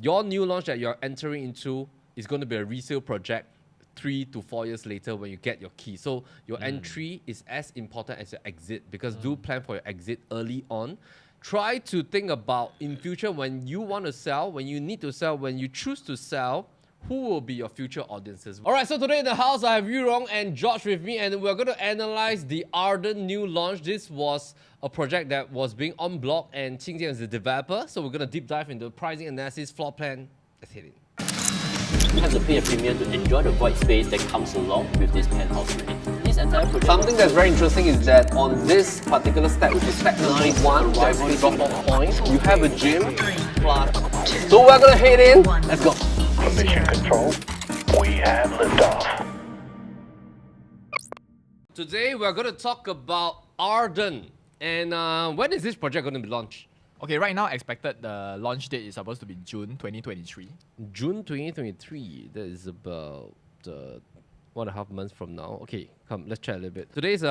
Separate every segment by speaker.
Speaker 1: your new launch that you're entering into is going to be a resale project 3 to 4 years later when you get your key. So your entry is as important as your exit, because do plan for your exit early on. Try to think about in future when you want to sell, when you need to sell, when you choose to sell, who will be your future audiences. All right, so today in the house, I have Rong and George with me, and we're going to analyze the Arden New Launch. This was a project that was being en bloc, and Qingjian is the developer. So we're going to deep dive into pricing analysis, floor plan. Let's hit it.
Speaker 2: You have to pay a premium to enjoy the void space that comes along with this penthouse unit. This entire project.
Speaker 1: Something that's very interesting is that on this particular step, which is step number 1, there's a drop-off point. You have a gym. So we're going to head in. Let's go.
Speaker 3: Mission control, we have liftoff.
Speaker 1: Today we're going to talk about Arden. And when is this project going to be launched?
Speaker 4: Okay, right now expected the launch date is supposed to be June 2023.
Speaker 1: June 2023. That is about 1.5 months from now. Okay, come, let's chat a little bit. Today's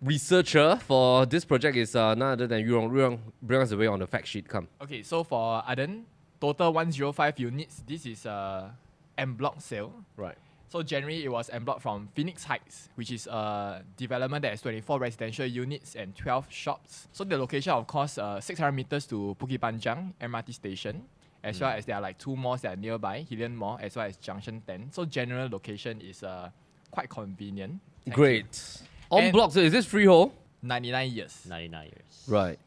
Speaker 1: researcher for this project is none other than Rong. Bring us away on the fact sheet. Come.
Speaker 4: Okay, so for Arden, total 105 units. This is en bloc sale.
Speaker 1: Right.
Speaker 4: So generally, it was en bloc from Phoenix Heights, which is a development that has 24 residential units and 12 shops. So the location, of course, 600 meters to Bukit Panjang MRT Station, as well as there are like 2 malls that are nearby, Hillian Mall, as well as Junction 10. So general location is quite convenient.
Speaker 1: Great. En bloc, so is this freehold?
Speaker 4: 99 years.
Speaker 2: 99 years.
Speaker 1: Right.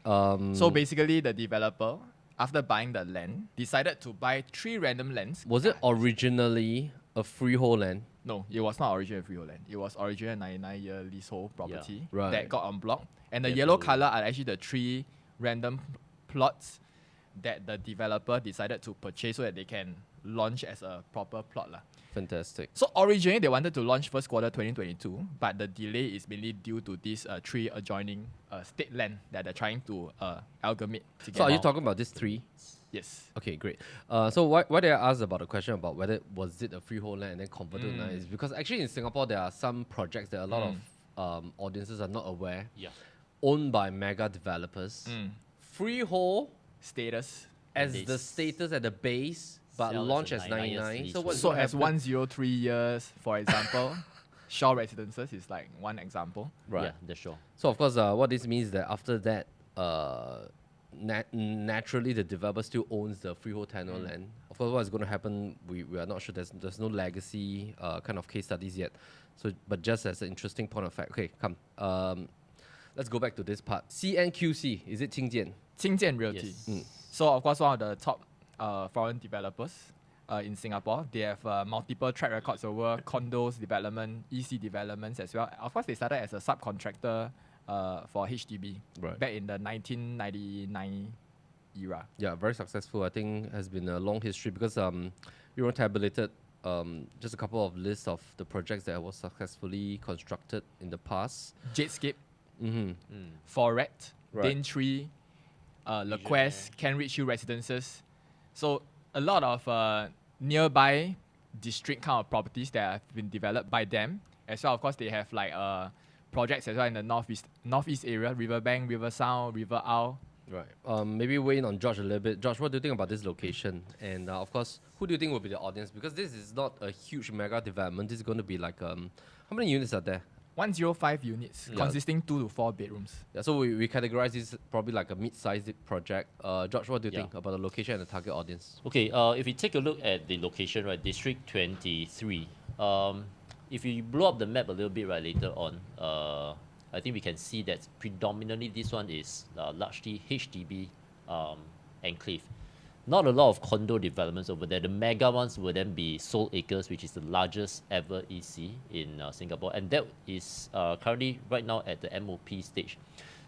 Speaker 4: So basically, the developer, after buying the land, decided to buy 3 random lands.
Speaker 1: Was it originally a freehold land?
Speaker 4: No, it was not original freehold land. It was original 99-year leasehold property
Speaker 1: Right.
Speaker 4: that got en bloc. And the yellow color are actually the 3 random plots that the developer decided to purchase so that they can launch as a proper plot.
Speaker 1: Fantastic.
Speaker 4: So originally they wanted to launch first quarter 2022, but the delay is mainly due to these 3 adjoining state land that they're trying to amalgamate together.
Speaker 1: So are you talking about these 3?
Speaker 4: Yes.
Speaker 1: Okay, great. So why did I ask about the question about whether was it a freehold land and then converted to land? Is because actually in Singapore there are some projects that a lot of audiences are not aware.
Speaker 2: Yeah.
Speaker 1: Owned by mega developers. Freehold
Speaker 4: Status.
Speaker 1: as
Speaker 2: Base.
Speaker 1: the status at the base, but
Speaker 2: Sell as
Speaker 1: launch
Speaker 2: a
Speaker 1: as
Speaker 2: 99 years
Speaker 1: 99. So
Speaker 2: leasehold.
Speaker 1: what's
Speaker 4: So
Speaker 1: gonna
Speaker 4: as
Speaker 1: happen?
Speaker 4: 103 years, for example, Shaw Residences is like one example.
Speaker 1: Right.
Speaker 2: Yeah, the show.
Speaker 1: So of course, what this means is that after that, naturally the developer still owns the freehold tenure land. Of course, what is going to happen, we are not sure. There's no legacy kind of case studies yet. So, but just as an interesting point of fact, okay, come. Let's go back to this part. CNQC, is it Qingjian?
Speaker 4: Qingjian Realty.
Speaker 2: Yes.
Speaker 4: So of course, one of the top foreign developers in Singapore. They have multiple track records over condos development, EC developments as well. Of course, they started as a subcontractor for HDB back in the 1999 era.
Speaker 1: Yeah, very successful. I think has been a long history because Euro tabulated just a couple of lists of the projects that was successfully constructed in the past.
Speaker 4: Jadescape, Foret,
Speaker 1: Right.
Speaker 4: Daintree, LeQuest, Kenridge Hill Residences. So a lot of nearby district kind of properties that have been developed by them. As well, of course, they have like projects as well in the northeast area, Riverbank, River Sound, River Isle.
Speaker 1: Right. Maybe weigh in on George a little bit. George, what do you think about this location? And of course, who do you think will be the audience? Because this is not a huge mega development. This is going to be like, how many units are there?
Speaker 4: 105 units, consisting 2 to 4 bedrooms.
Speaker 1: Yeah, so we categorize this probably like a mid-sized project. George, what do you think about the location and the target audience?
Speaker 2: Okay, if we take a look at the location, right, District 23, if you blow up the map a little bit right later on, I think we can see that predominantly this one is largely HDB enclave. Not a lot of condo developments over there. The mega ones will then be Seoul Acres, which is the largest ever EC in Singapore, and that is currently right now at the MOP stage.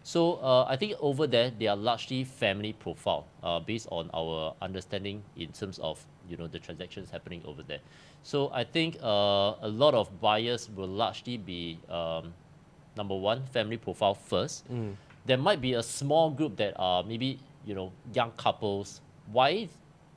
Speaker 2: So I think over there they are largely family profile, based on our understanding in terms of the transactions happening over there. So I think a lot of buyers will largely be number one, family profile first. There might be a small group that are maybe young couples. Why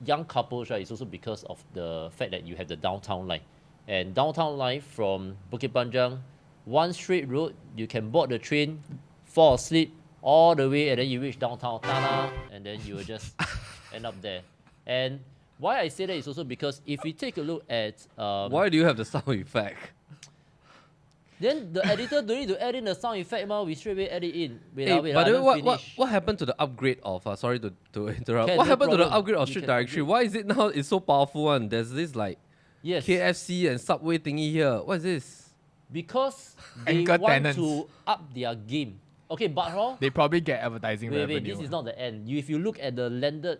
Speaker 2: young couples, right? It's also because of the fact that you have the downtown line, and downtown line from Bukit Panjang, one straight road. You can board the train, fall asleep all the way, and then you reach downtown, ta-da, and then you will just end up there. And why I say that is also because if we take a look at
Speaker 1: Why do you have the sound effect?
Speaker 2: then the editor don't need to add in the sound effect, we straight away add it in. Wait,
Speaker 1: Hey,
Speaker 2: wait,
Speaker 1: by
Speaker 2: I
Speaker 1: the way,
Speaker 2: haven't finished.
Speaker 1: what happened to the upgrade of? Sorry to interrupt.
Speaker 2: Can,
Speaker 1: What
Speaker 2: no
Speaker 1: happened to the
Speaker 2: problem.
Speaker 1: upgrade of
Speaker 2: You
Speaker 1: Street
Speaker 2: can
Speaker 1: Directory?
Speaker 2: upgrade.
Speaker 1: Why is it now? It's so powerful one. There's this like
Speaker 2: Yes,
Speaker 1: KFC and Subway thingy here. What is this?
Speaker 2: because they
Speaker 4: Anchor
Speaker 2: want
Speaker 4: tenants.
Speaker 2: to up their game. Okay, but
Speaker 4: They probably get advertising
Speaker 2: wait,
Speaker 4: revenue.
Speaker 2: this is not the end. If you look at the landed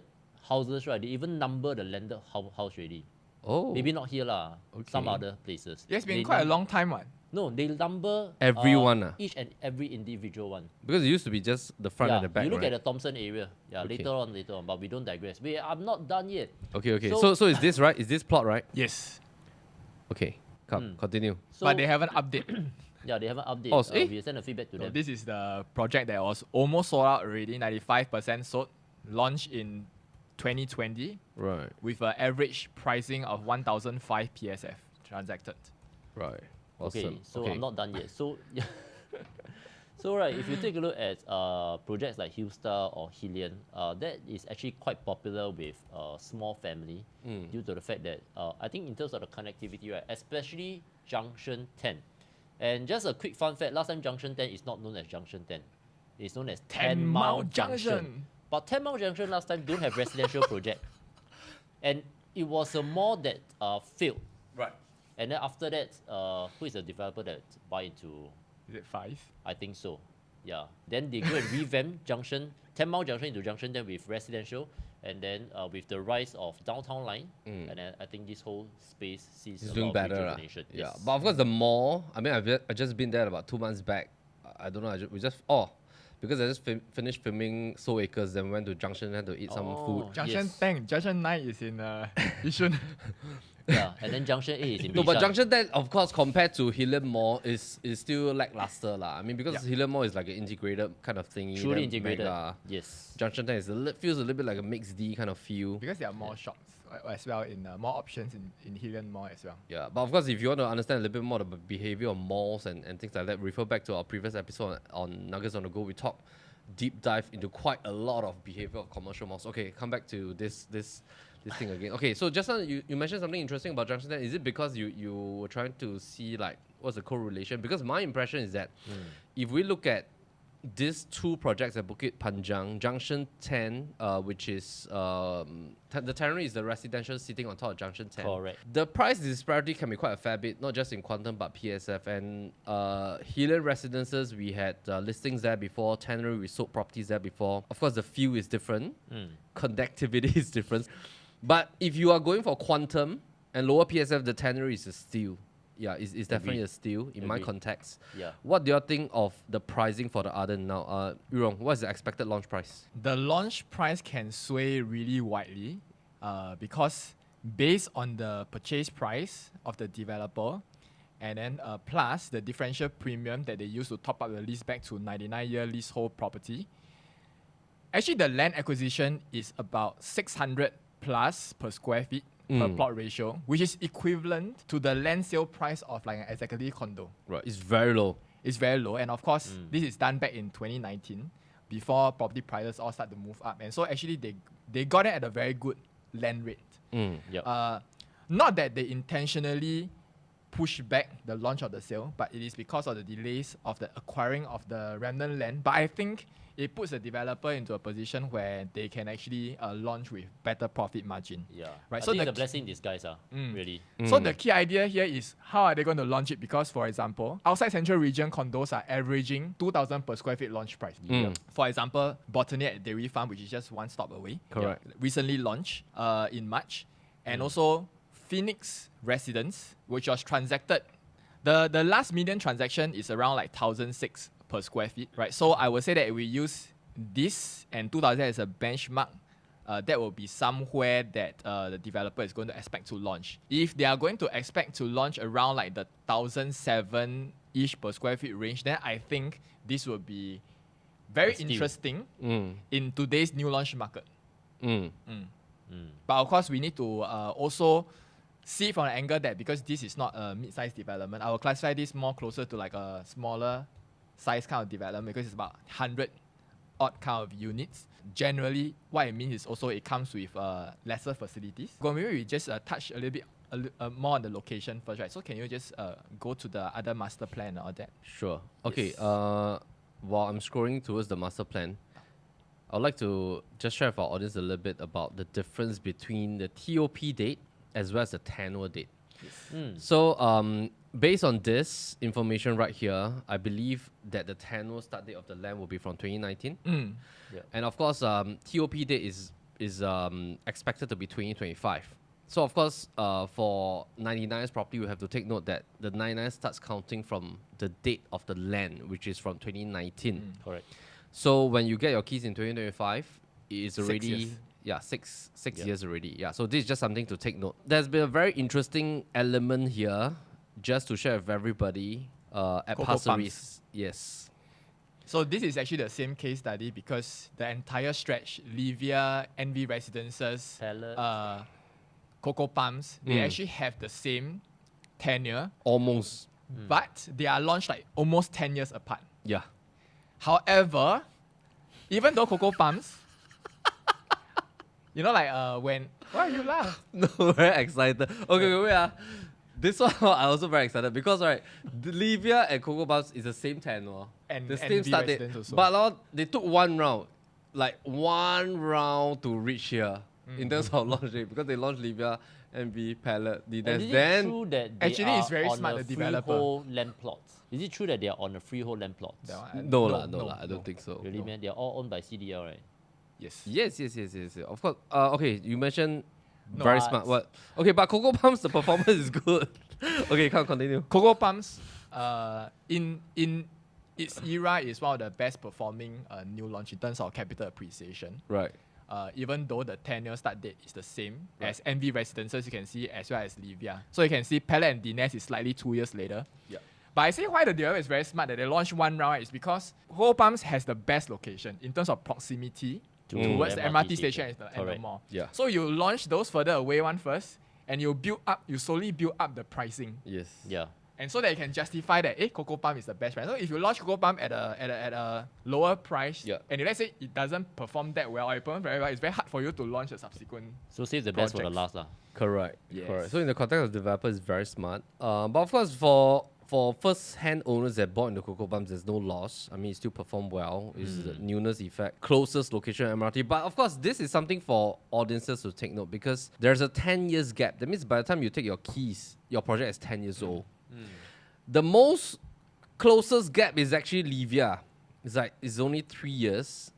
Speaker 2: houses, right, they even number the landed house already.
Speaker 1: Oh,
Speaker 2: Maybe not here lah. Some
Speaker 1: Okay.
Speaker 2: other places.
Speaker 4: It's been
Speaker 2: They
Speaker 4: quite a
Speaker 2: num-
Speaker 4: long time, one.
Speaker 2: No, they number
Speaker 1: Everyone,
Speaker 2: each and every individual one.
Speaker 1: because it used to be just the front
Speaker 2: Yeah,
Speaker 1: and the back,
Speaker 2: you look
Speaker 1: right?
Speaker 2: at the Thompson area. Yeah,
Speaker 1: Okay.
Speaker 2: later on, but we don't digress. Wait, I'm not done yet.
Speaker 1: Okay.
Speaker 2: So-
Speaker 1: So is this right? Is this plot right?
Speaker 4: Yes.
Speaker 1: Okay, come continue.
Speaker 2: So,
Speaker 4: But they haven't updated.
Speaker 2: yeah, they haven't updated.
Speaker 1: Oh, eh?
Speaker 2: We sent a feedback to
Speaker 4: So
Speaker 2: them.
Speaker 4: this is the project that was almost sold out already, 95% sold, launched in 2020
Speaker 1: Right,
Speaker 4: with an average pricing of 1,005 PSF transacted.
Speaker 1: right.
Speaker 2: Okay,
Speaker 1: Awesome.
Speaker 2: so I'm not done yet. So yeah. So right, if you take a look at projects like Hillstar or Hillian, that is actually quite popular with small family due to the fact that I think in terms of the connectivity, right, especially Junction 10. And just a quick fun fact, last time Junction 10 is not known as Junction 10. It's known as 10 Mile Junction. But 10 Mile Junction last time don't have residential project. And it was a mall that failed.
Speaker 1: Right.
Speaker 2: And then after that, who is the developer that buy into?
Speaker 4: Is it 5?
Speaker 2: I think so. Yeah. Then they go and revamp Junction, 10 Mile Junction into Junction 10 with residential. And then with the rise of downtown line, and then I think this whole space sees
Speaker 1: It's
Speaker 2: a
Speaker 1: doing
Speaker 2: lot
Speaker 1: better.
Speaker 2: of
Speaker 1: lah.
Speaker 2: rejuvenation.
Speaker 1: Yeah,
Speaker 2: Yes.
Speaker 1: but of course the mall. I mean, I just been there about 2 months back. I don't know. We just because I just finished filming Soul Acres, then went to Junction had to eat some food.
Speaker 4: Junction
Speaker 2: yes.
Speaker 4: 10, Junction 9 is in Yishun.
Speaker 2: Yeah. And then Junction 8 is in
Speaker 1: No, but
Speaker 2: Bishan.
Speaker 1: Junction 10, of course, compared to Hillian Mall, is still lackluster lah. I mean, because Hillian Mall is like an integrated kind of thing.
Speaker 2: Truly integrated. Yes.
Speaker 1: Junction 10 feels a little bit like a mixed D kind of feel.
Speaker 4: Because there are more shops as well, in more options in Hillian Mall as well.
Speaker 1: Yeah, but of course, if you want to understand a little bit more about the behavior of malls and things like that, refer back to our previous episode on Nuggets on the Go. We talk deep dive into quite a lot of behavior of commercial malls. Okay, come back to this thing again. Okay, so just now you mentioned something interesting about Junction 10. Is it because you were trying to see like what's the correlation? Because my impression is that if we look at these two projects at Bukit Panjang, Junction 10, which is the Tenure is the residential sitting on top of Junction 10.
Speaker 2: Correct.
Speaker 1: The price disparity can be quite a fair bit, not just in quantum but PSF. And Hillian Residences, we had listings there before. Tenure, we sold properties there before. Of course, the feel is different. Conductivity is different. But if you are going for quantum and lower PSF, the Tenure is a steal. Yeah, it's definitely
Speaker 2: Agreed.
Speaker 1: a steal in my
Speaker 2: Agreed.
Speaker 1: context.
Speaker 2: Yeah.
Speaker 1: What do you think of the pricing for the Arden now? Yurong, what is the expected launch price?
Speaker 4: The launch price can sway really widely because based on the purchase price of the developer and then plus the differential premium that they use to top up the lease back to 99-year leasehold property. Actually, the land acquisition is about 600 plus per square feet per plot ratio, which is equivalent to the land sale price of like an executive condo.
Speaker 1: Right, it's very low.
Speaker 4: It's very low, and of course, this is done back in 2019, before property prices all start to move up, and so actually they got it at a very good land rate.
Speaker 2: Yep.
Speaker 4: Not that they intentionally push back the launch of the sale, but it is because of the delays of the acquiring of the remnant land. But I think it puts the developer into a position where they can actually launch with better profit margin.
Speaker 2: Yeah.
Speaker 4: Right,
Speaker 2: I
Speaker 4: so
Speaker 2: think
Speaker 4: the
Speaker 2: it's a blessing in disguise, really.
Speaker 4: So the key idea here is how are they going to launch it? Because, for example, outside Central Region condos are averaging 2,000 per square feet launch price. For example, Botany at Dairy Farm, which is just one stop away,
Speaker 1: Correct.
Speaker 4: recently launched in March, and also Phoenix Residence, which was transacted. The last median transaction is around like 1,006 per square feet, right? So I would say that if we use this and 2,000 as a benchmark, that will be somewhere that the developer is going to expect to launch. If they are going to expect to launch around like the 1,007-ish per square feet range, then I think this will be very
Speaker 2: Steal.
Speaker 4: interesting in today's new launch market.
Speaker 1: Mm.
Speaker 4: But of course, we need to also see from an angle that because this is not a mid-sized development, I will classify this more closer to like a smaller size kind of development because it's about 100 odd kind of units. Generally, what it means is also it comes with lesser facilities. Well, maybe we just touch a little bit more on the location first, right? So can you just go to the other master plan and all that?
Speaker 1: Sure. Okay.
Speaker 4: Yes.
Speaker 1: While I'm scrolling towards the master plan, I'd like to just share with our audience a little bit about the difference between the TOP date as well as the tenure date. So, based on this information right here, I believe that the tenure start date of the land will be from 2019. And of course, TOP date is expected to be 2025. So of course, for 99's property, we have to take note that the 99 starts counting from the date of the land, which is from 2019.
Speaker 2: Correct.
Speaker 1: So when you get your keys in 2025, it is
Speaker 4: 6
Speaker 1: already
Speaker 4: years.
Speaker 1: six years already. Yeah, so this is just something to take note. There's been a very interesting element here, just to share with everybody at
Speaker 4: Coco
Speaker 1: Pasir
Speaker 4: Palms.
Speaker 1: Ris. Yes.
Speaker 4: So this is actually the same case study because the entire stretch, Livia, NV Residences,
Speaker 2: Palette.
Speaker 4: Coco Palms, they actually have the same tenure,
Speaker 1: Almost.
Speaker 4: but they are launched like almost 10 years apart.
Speaker 1: Yeah.
Speaker 4: However, even though Coco Palms, you know, like when why you laugh?
Speaker 1: No, very excited. Okay, wait. This one I also very excited because the Livia and Coco Palms is the same tenure,
Speaker 4: And
Speaker 1: the same
Speaker 4: NV
Speaker 1: start date.
Speaker 4: residents also.
Speaker 1: But they took one round to reach here in terms of launch date because they launched Livia, NV, Palette,
Speaker 2: And
Speaker 1: Dines.
Speaker 2: is it
Speaker 1: Then
Speaker 2: true that they
Speaker 4: Actually,
Speaker 2: are
Speaker 4: it's very
Speaker 2: on
Speaker 4: smart,
Speaker 2: a
Speaker 4: the developer.
Speaker 2: freehold land plots? Is it true that they are on a freehold land plots?
Speaker 4: That one,
Speaker 1: no, I don't think so.
Speaker 2: Really, man? They are all owned by CDL, right?
Speaker 4: Yes.
Speaker 1: Yes. Of course. Okay, you mentioned
Speaker 4: No,
Speaker 1: very
Speaker 2: but-
Speaker 1: smart. What? Okay, but Coco Palms the performance is good. Okay, can't continue.
Speaker 4: Coco Palms, in its era, is one of the best performing new launch in terms of capital appreciation.
Speaker 1: Right.
Speaker 4: Even though the tenure start date is the same as NV Residences, you can see, as well as Livia. So you can see Palette and Dines is slightly 2 years later.
Speaker 1: Yeah.
Speaker 4: But I say why the developer is very smart that they launched one round is because Coco Palms has the best location in terms of proximity towards the MRT station and the
Speaker 2: Correct.
Speaker 4: mall.
Speaker 1: Yeah.
Speaker 4: So you launch those further away one first, and you slowly build up the pricing.
Speaker 1: Yes.
Speaker 2: Yeah.
Speaker 4: And so that you can justify that Coco Palm is the best price. So if you launch Coco Palm at a lower price,
Speaker 1: Yeah.
Speaker 4: and let's say it doesn't perform that well or it performs very well, it's very hard for you to launch a subsequent.
Speaker 2: So save the best for the
Speaker 4: Projects.
Speaker 2: last, lah.
Speaker 1: Correct.
Speaker 4: Yes.
Speaker 1: Correct. So in the context of developer, it's very smart. But of course, for first-hand owners that bought into Coco Palms, there's no loss. I mean, it still performed well. It's the newness effect, closest location MRT. But of course, this is something for audiences to take note because there's a 10 years gap. That means by the time you take your keys, your project is 10 years old. The most closest gap is actually Livia. It's only 3 years.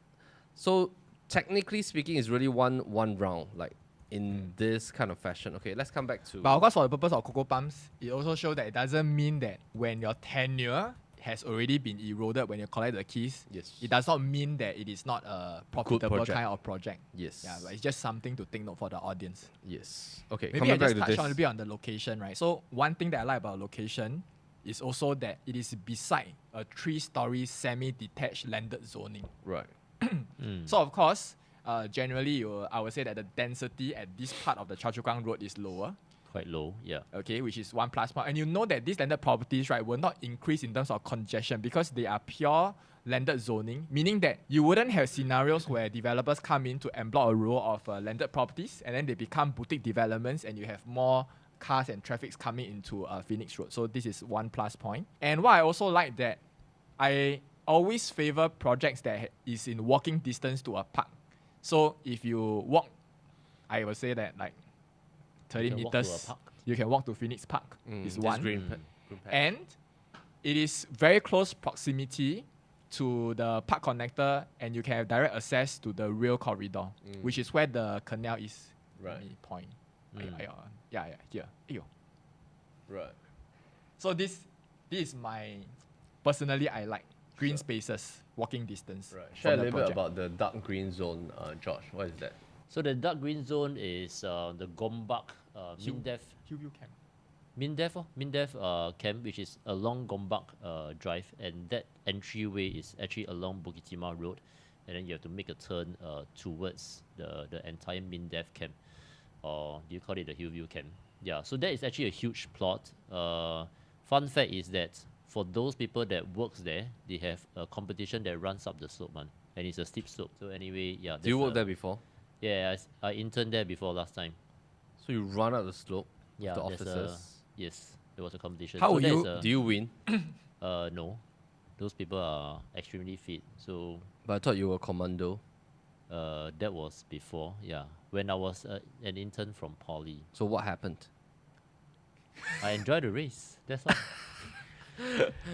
Speaker 1: So technically speaking, it's really one round, like in this kind of fashion. Okay, let's come back to.
Speaker 4: But of course, for the purpose of Coco Palms, it also shows that it doesn't mean that when your tenure has already been eroded when you collect the keys,
Speaker 1: Yes.
Speaker 4: it does not mean that it is not a profitable
Speaker 1: project.
Speaker 4: kind of project.
Speaker 1: Yes.
Speaker 4: Yeah, but it's just something to take note for the audience.
Speaker 1: Yes. Okay.
Speaker 4: Maybe I
Speaker 1: coming back
Speaker 4: just
Speaker 1: to
Speaker 4: touch
Speaker 1: this.
Speaker 4: on a little bit on the location, right? So one thing that I like about location is also that it is beside a 3-story semi-detached landed zoning.
Speaker 1: Right.
Speaker 4: So of course, generally I would say that the density at this part of the Choa Chu Kang Road is lower.
Speaker 2: Quite low, yeah.
Speaker 4: Okay, which is one plus point. And you know that these landed properties, right, will not increase in terms of congestion because they are pure landed zoning, meaning that you wouldn't have scenarios where developers come in to en bloc a row of landed properties and then they become boutique developments and you have more cars and traffics coming into Phoenix Road. So this is one plus point. And what I also like that I always favor projects that is in walking distance to a park. So if you walk, I would say that like 30
Speaker 2: You can walk to a
Speaker 4: meters,
Speaker 2: park.
Speaker 4: you can walk to Phoenix Park is
Speaker 1: This
Speaker 4: one.
Speaker 1: green patch.
Speaker 4: And it is very close proximity to the park connector and you can have direct access to the rail corridor, which is where the canal is.
Speaker 1: Right.
Speaker 4: Let me point.
Speaker 2: Mm.
Speaker 4: Here. Aiyo.
Speaker 1: Right.
Speaker 4: So this is my, personally I like green spaces, walking distance.
Speaker 1: Right.
Speaker 4: from
Speaker 1: Share a
Speaker 4: the
Speaker 1: little bit
Speaker 4: project.
Speaker 1: about the dark green zone, George. What is that?
Speaker 2: So the dark green zone is the Gombak Mindef
Speaker 4: Hillview Camp.
Speaker 2: Mindef camp, which is along Gombak Drive, and that entryway is actually along Bukit Timah Road, and then you have to make a turn towards the entire Mindef camp, or do you call it the Hillview camp? Yeah, so that is actually a huge plot. Fun fact is that for those people that works there, they have a competition that runs up the slope, man. and it's a steep slope. So anyway, yeah.
Speaker 1: Do you
Speaker 2: that's
Speaker 1: work there before?
Speaker 2: Yeah, I interned there before last time.
Speaker 1: So you run up the slope
Speaker 2: Yeah,
Speaker 1: of the
Speaker 2: there's
Speaker 1: officers.
Speaker 2: yes, there was a competition.
Speaker 4: How
Speaker 2: so
Speaker 4: will
Speaker 2: there's
Speaker 4: you-
Speaker 2: a-
Speaker 1: Do you win?
Speaker 2: No, those people are extremely fit. So
Speaker 1: But I thought you were commando.
Speaker 2: that was before, yeah, when I was an intern from Poly.
Speaker 1: So what happened?
Speaker 2: I enjoyed the race. That's all.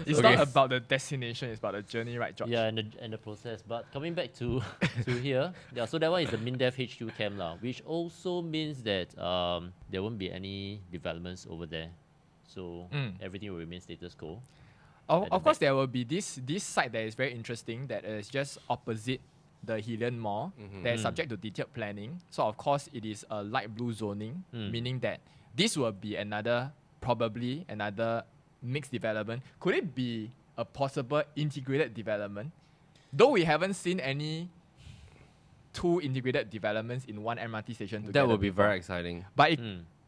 Speaker 4: It's
Speaker 1: Okay.
Speaker 4: not about the destination, it's about the journey, right, George?
Speaker 2: Yeah, and the process. But coming back to to here, yeah. So that one is the MINDEF HQ camp lah, which also means that there won't be any developments over there. So everything will remain status quo.
Speaker 4: Of,
Speaker 2: at the
Speaker 4: of course,
Speaker 2: back.
Speaker 4: there will be this site that is very interesting that is just opposite the Hillian Mall that is subject to detailed planning. So of course, it is a light blue zoning, meaning that this will be probably another mixed development. Could it be a possible integrated development? Though we haven't seen any two integrated developments in one MRT station together.
Speaker 1: That would be
Speaker 4: before.
Speaker 1: very exciting.
Speaker 4: But,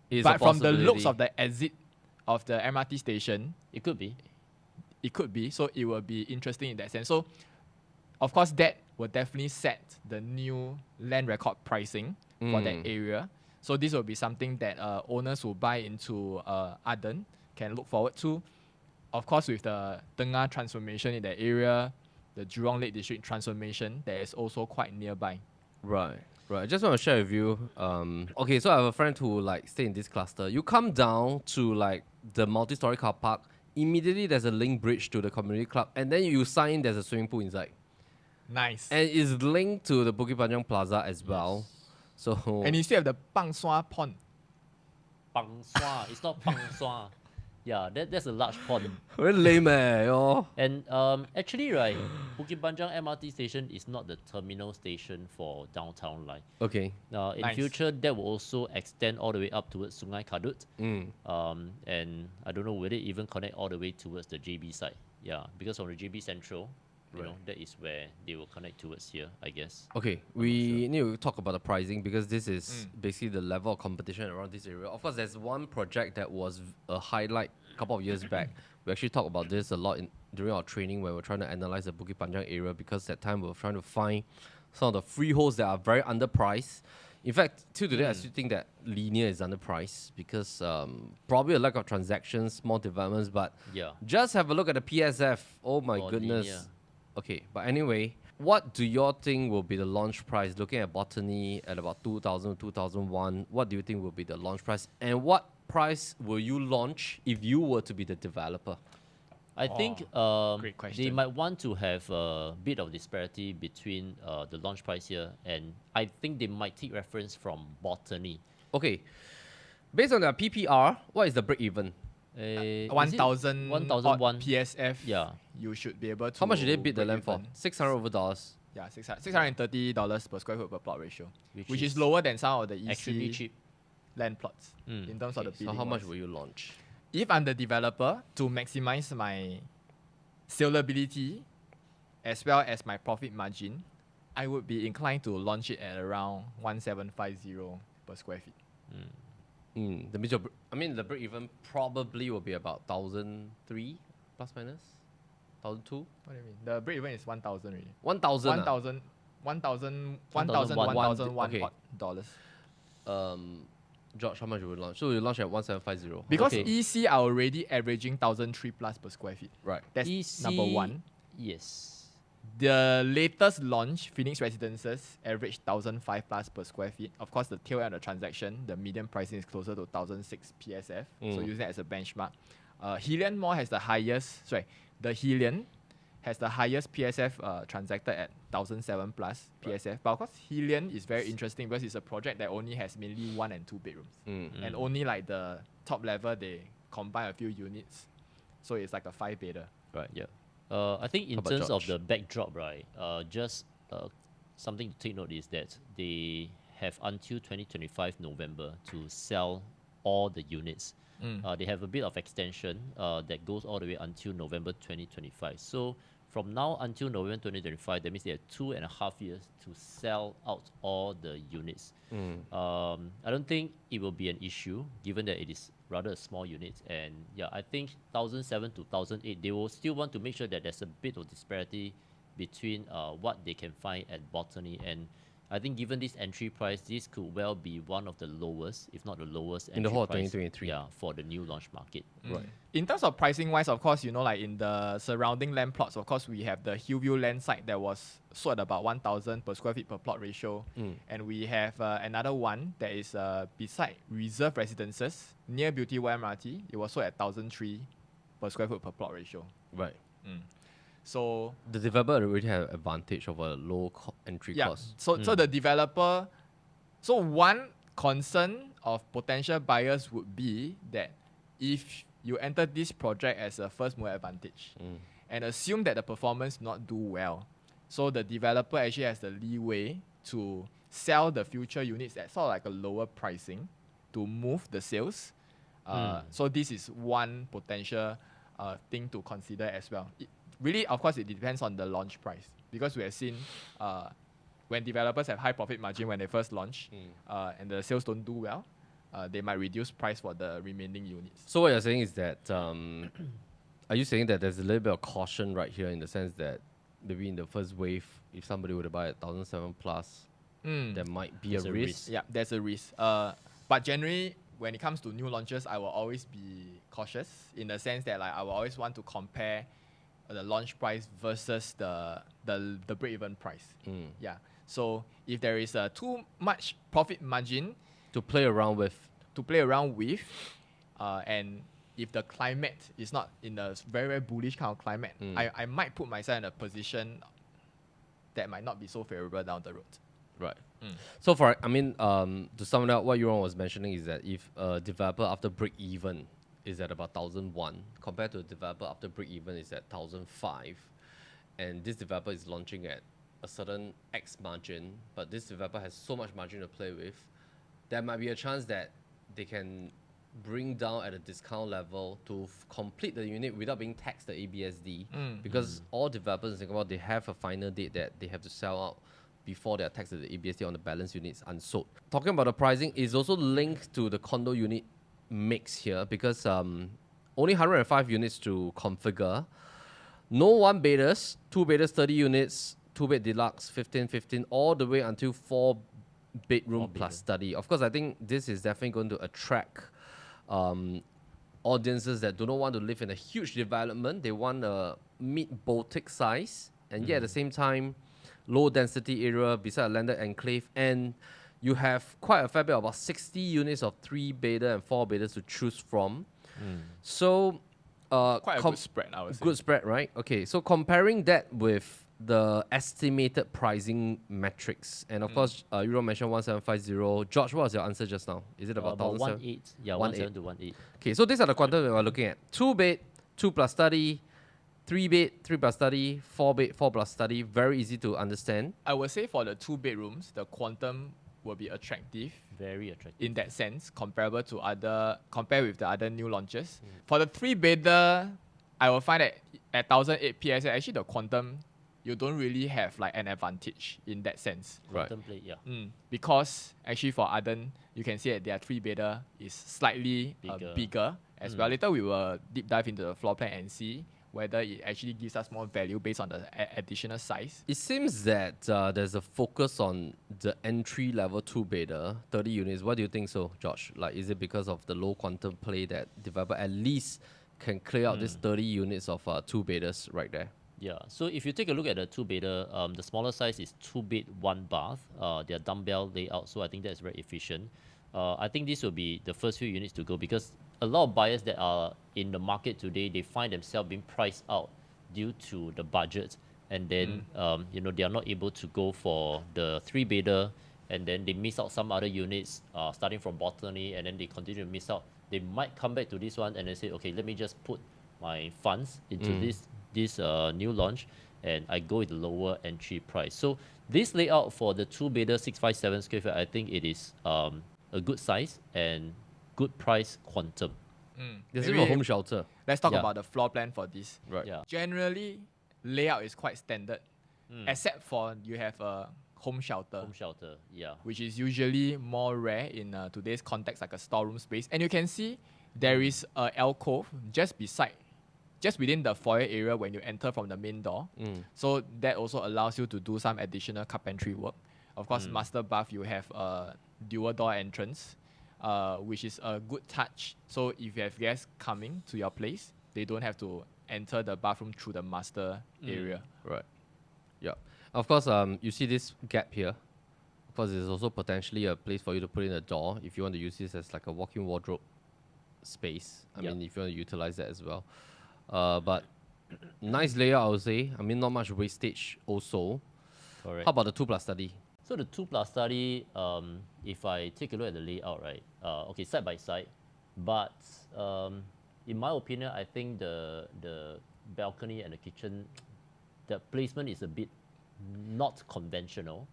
Speaker 1: It's a
Speaker 4: but from the looks
Speaker 1: possibility.
Speaker 4: of the exit of the MRT station,
Speaker 2: It could be.
Speaker 4: it could be. So it will be interesting in that sense. So, of course, that will definitely set the new land record pricing for that area. So this will be something that owners who buy into Arden can look forward to. Of course, with the Tengah transformation in that area, the Jurong Lake District transformation that is also quite nearby.
Speaker 1: Right. I just want to share with you. Okay, so I have a friend who like stay in this cluster. You come down to like the multi-story car park. Immediately, there's a link bridge to the community club, and then you sign. There's a swimming pool inside,
Speaker 4: Nice.
Speaker 1: and it's linked to the Bukit Panjang Plaza as well. So
Speaker 4: And you still have the Bang Sua Pond.
Speaker 2: Pang Sua. It's not Pang Sua. Yeah, that's a large pond.
Speaker 1: very lame, yo.
Speaker 2: And actually, right, Bukit Panjang MRT station is not the terminal station for downtown line.
Speaker 1: Okay.
Speaker 2: In
Speaker 4: Nice.
Speaker 2: future, that will also extend all the way up towards Sungai Kadut. And I don't know whether it even connect all the way towards the JB side. Yeah, because on the JB Central, you know, that is where they will connect towards here, I guess.
Speaker 1: Okay, we need to talk about the pricing because this is basically the level of competition around this area. Of course, there's one project that was a highlight a couple of years back. We actually talked about this a lot during our training where we're trying to analyze the Bukit Panjang area because that time we were trying to find some of the freeholds that are very underpriced. In fact, till today, I still think that Linear is underpriced because probably a lack of transactions, small developments, but
Speaker 2: Yeah.
Speaker 1: just have a look at the PSF. Oh my
Speaker 2: Or
Speaker 1: goodness.
Speaker 2: Linear.
Speaker 1: Okay, but anyway, what do you think will be the launch price? Looking at Botany at about 2000, 2001, what do you think will be the launch price? And what price will you launch if you were to be the developer?
Speaker 2: I think
Speaker 4: great
Speaker 2: they
Speaker 4: question.
Speaker 2: might want to have a bit of disparity between the launch price here, and I think they might take reference from Botany.
Speaker 1: Okay, based on the PPR, what is the break even?
Speaker 4: 1,000
Speaker 2: 1,001.
Speaker 4: PSF.
Speaker 2: Yeah.
Speaker 4: You should be able to.
Speaker 1: How much did they bid the
Speaker 4: break
Speaker 1: land for?
Speaker 4: even.
Speaker 1: $600 over dollars.
Speaker 4: Yeah, $630 per square foot per plot ratio,
Speaker 2: Which
Speaker 4: which is
Speaker 2: is
Speaker 4: lower than some of the
Speaker 2: Extremely
Speaker 4: EC
Speaker 2: cheap.
Speaker 4: land plots in terms of the
Speaker 1: So
Speaker 4: bidding.
Speaker 1: how much
Speaker 4: wise.
Speaker 1: will you launch?
Speaker 4: If I'm the developer, to maximize my saleability as well as my profit margin, I would be inclined to launch it at around 1,750 per square feet.
Speaker 1: The means the break even probably will be about 1,003 plus minus 1,002.
Speaker 4: What do you mean? The break even is 1,000 really.
Speaker 1: 1,000.
Speaker 4: 1,000,
Speaker 2: 1,001.
Speaker 4: 1,001
Speaker 1: Okay.
Speaker 4: dollars.
Speaker 1: George, how much will you launch? So you launch at 1,750.
Speaker 4: Because
Speaker 2: Okay.
Speaker 4: EC are already averaging 1,003 plus per square feet.
Speaker 1: Right.
Speaker 4: That's
Speaker 2: EC
Speaker 4: number one.
Speaker 2: Yes.
Speaker 4: The latest launch, Phoenix Residences, averaged 1,005 plus per square feet. Of course, the tail end of the transaction, the median pricing is closer to 1,006 PSF. So use that as a benchmark. Hillian Mall has the highest. The Hillian has the highest PSF transacted at 1,007 plus PSF. But of course, Hillian is very interesting because it's a project that only has mainly 1 and 2 bedrooms, and only like the top level they combine a few units, so it's like a 5-bedder.
Speaker 2: Right. Yeah. I think in
Speaker 1: How about
Speaker 2: terms of
Speaker 1: George?
Speaker 2: the backdrop, right? Just something to take note is that they have until 2025 November to sell all the units. They have a bit of extension that goes all the way until November 2025. So from now until November 2025, that means they have 2.5 years to sell out all the units. I don't think it will be an issue given that it is rather a small unit. And yeah, I think 1,007 to 1,008, they will still want to make sure that there's a bit of disparity between what they can find at Botany. And I think given this entry price, this could well be one of the lowest, if not the lowest
Speaker 1: In the
Speaker 2: entry
Speaker 1: whole of
Speaker 2: price,
Speaker 1: 2023.
Speaker 2: yeah, for the new launch market.
Speaker 1: Right.
Speaker 4: In terms of pricing wise, of course, like in the surrounding land plots, of course, we have the Hillview land site that was sold at about 1,000 per square feet per plot ratio. And we have another one that is beside Reserve Residences near Beauty World MRT. It was sold at 1,003 per square foot per plot ratio.
Speaker 1: Right.
Speaker 4: So
Speaker 1: The developer already have advantage of a low entry cost.
Speaker 4: So the developer, so one concern of potential buyers would be that if you enter this project as a first mover advantage and assume that the performance not do well, so the developer actually has the leeway to sell the future units at sort of like a lower pricing to move the sales. So this is one potential thing to consider as well. Really, of course, it depends on the launch price, because we have seen when developers have high profit margin when they first launch and the sales don't do well, they might reduce price for the remaining units.
Speaker 1: So what you're saying is that, are you saying that there's a little bit of caution right here in the sense that maybe in the first wave, if somebody were to buy at 1,007 plus, there might be
Speaker 2: There's
Speaker 1: a
Speaker 2: a
Speaker 1: risk?
Speaker 2: risk.
Speaker 4: Yeah, there's a risk. But generally, when it comes to new launches, I will always be cautious in the sense that I will always want to compare the launch price versus the break-even price. Yeah. So if there is too much profit margin
Speaker 1: To play around with.
Speaker 4: And if the climate is not in a very, very bullish kind of climate, I might put myself in a position that might not be so favorable down the road.
Speaker 1: Right. So to sum it up, what Euron was mentioning is that if a developer after break even is at about 1,001, compared to a developer after break even is at 1,005, and this developer is launching at a certain X margin, but this developer has so much margin to play with, there might be a chance that they can bring down at a discount level to complete the unit without being taxed the ABSD, because all developers in Singapore, they have a final date that they have to sell out before they are taxed at the ABSD on the balance units unsold. Talking about the pricing is also linked to the condo unit mix here, because only 105 units to configure. No one bedders, two bedders 30 units, two bed deluxe 15, all the way until 4 bedroom plus study. Of course, I think this is definitely going to attract audiences that do not want to live in a huge development. They want a mid-boutique size, and yet at the same time, low density area beside a landed enclave, and you have quite a fair bit, about 60 units of 3-bedder and 4-bedders to choose from. So
Speaker 4: Quite a good spread, I would say.
Speaker 1: good spread, right? Okay, so comparing that with the estimated pricing metrics, and of course, Euro mentioned 1750. George, what was your answer just now? Is it about 1,007?
Speaker 2: 1.8, yeah,
Speaker 1: 1.8.
Speaker 2: 1.7 to 1.8.
Speaker 1: Okay, so these are the quantum that we're looking at: 2-bed, 2 plus study; 3-bed, 3 plus study; 4-bed, 4 plus study. Very easy to understand.
Speaker 4: I would say for the 2 bedrooms, the quantum will be attractive
Speaker 2: Very attractive.
Speaker 4: in that sense, compare with the other new launches. For the 3-bedder, I will find that at 1,008 PSA, actually the quantum, you don't really have like an advantage in that sense.
Speaker 1: Right.
Speaker 2: Contemplate, yeah.
Speaker 4: Because actually for Arden, you can see that their 3-bedder is slightly bigger as well. Later we will deep dive into the floor plan and see whether it actually gives us more value based on the additional size.
Speaker 1: It seems that there's a focus on the entry level 2-bedder, 30 units. What do you think so, Josh? Like, is it because of the low quantum play that developer at least can clear out this 30 units of 2-bedders right there?
Speaker 2: Yeah, so if you take a look at the 2-bedder, the smaller size is 2-bed, 1 bath. Their dumbbell layout, so I think that's very efficient. I think this will be the first few units to go, because a lot of buyers that are in the market today, they find themselves being priced out due to the budget, and then they are not able to go for the 3-bedder, and then they miss out some other units starting from Botany, and then they continue to miss out. They might come back to this one and they say, okay, let me just put my funds into this new launch, and I go with the lower entry price. So this layout for the 2-bedder 657 square feet, I think it is a good size and good price quantum.
Speaker 1: There's even a home shelter.
Speaker 4: Let's talk
Speaker 2: Yeah.
Speaker 4: about the floor plan for this.
Speaker 1: Right.
Speaker 2: Yeah.
Speaker 4: Generally, layout is quite standard, except for you have a home shelter,
Speaker 2: Home shelter, yeah.
Speaker 4: which is usually more rare in today's context, like a storeroom space. And you can see there is a alcove just beside just within the foyer area when you enter from the main door. So that also allows you to do some additional carpentry work. Of course, master bath, you have a dual door entrance, which is a good touch. So if you have guests coming to your place, they don't have to enter the bathroom through the master area.
Speaker 1: Right. Yeah. Of course, you see this gap here. Of course, there's also potentially a place for you to put in a door if you want to use this as like a walk-in wardrobe space. I mean, if you want to utilize that as well. But nice layout, I would say. I mean, not much wastage also.
Speaker 2: Correct.
Speaker 1: How about the 2+ study?
Speaker 2: So the 2+ study, if I take a look at the layout, right? Okay, side by side, but in my opinion, I think the balcony and the kitchen, the placement is a bit not conventional.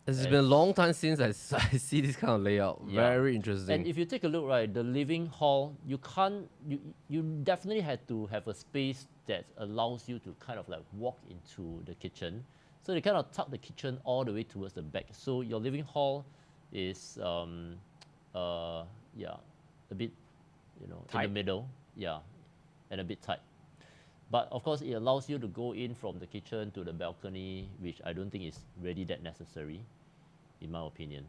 Speaker 1: It's been a long time since I see this kind of layout.
Speaker 2: Yeah.
Speaker 1: Very interesting.
Speaker 2: And if you take a look, right, the living hall, you definitely had to have a space that allows you to kind of like walk into the kitchen. So they kind of tuck the kitchen all the way towards the back. So your living hall is a bit,
Speaker 4: Tight.
Speaker 2: in the middle, and a bit tight. But of course, it allows you to go in from the kitchen to the balcony, which I don't think is really that necessary, in my opinion.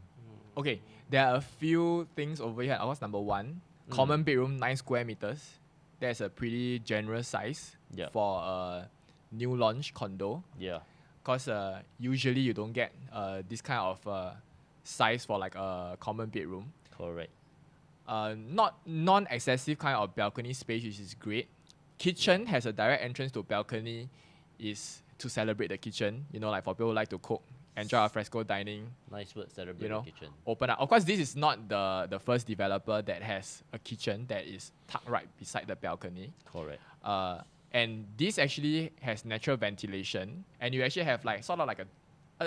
Speaker 4: Okay, there are a few things over here. Of course, number one, common bedroom, 9 square meters. That's a pretty generous size for a new launch condo.
Speaker 2: Yeah.
Speaker 4: Because usually you don't get this kind of size for like a common bedroom.
Speaker 2: Correct.
Speaker 4: Not non-excessive kind of balcony space, which is great. Kitchen has a direct entrance to balcony, is to celebrate the kitchen. Like for people who like to cook, enjoy al fresco dining.
Speaker 2: Nice word, celebrate the kitchen.
Speaker 4: Open up. Of course, this is not the first developer that has a kitchen that is tucked right beside the balcony.
Speaker 2: Correct.
Speaker 4: And this actually has natural ventilation, and you actually have like sort of like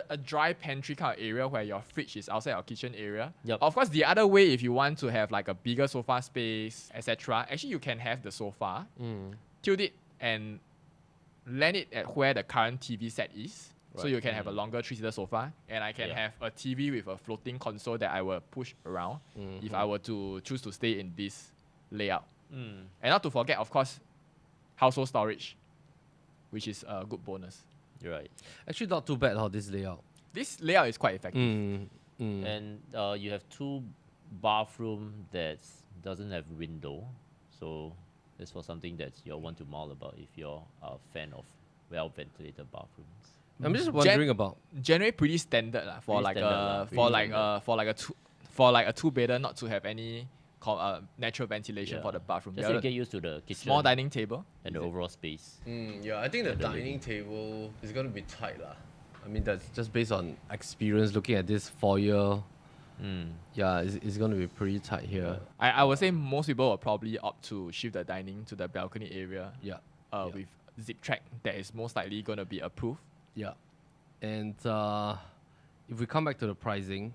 Speaker 4: a dry pantry kind of area where your fridge is outside your kitchen area.
Speaker 2: Yep.
Speaker 4: Of course, the other way, if you want to have like a bigger sofa space, etc., actually you can have the sofa, tilt it and land it at where the current TV set is. So you can have a longer 3-seater sofa, and I can have a TV with a floating console that I will push around if I were to choose to stay in this layout. And not to forget, of course, household storage, which is a good bonus.
Speaker 2: You're right.
Speaker 1: Actually, not too bad, this layout.
Speaker 4: This layout is quite effective.
Speaker 2: And you have 2 bathroom that doesn't have window. So that's for something that you'll want to mull about if you're a fan of well-ventilated bathrooms.
Speaker 1: I'm just wondering about
Speaker 4: Generally pretty standard for
Speaker 2: Pretty
Speaker 4: like
Speaker 2: standard
Speaker 4: for like a 2-bedder not to have any natural ventilation for the bathroom.
Speaker 2: Just to get used to the kitchen.
Speaker 4: Small dining table
Speaker 2: and the overall space.
Speaker 1: yeah, I think the dining table is going to be tight. I mean, that's just based on experience looking at this foyer. Yeah, it's going to be pretty tight here.
Speaker 4: I would say most people will probably opt to shift the dining to the balcony area. With zip track that is most likely going to be approved.
Speaker 1: Yeah. And if we come back to the pricing,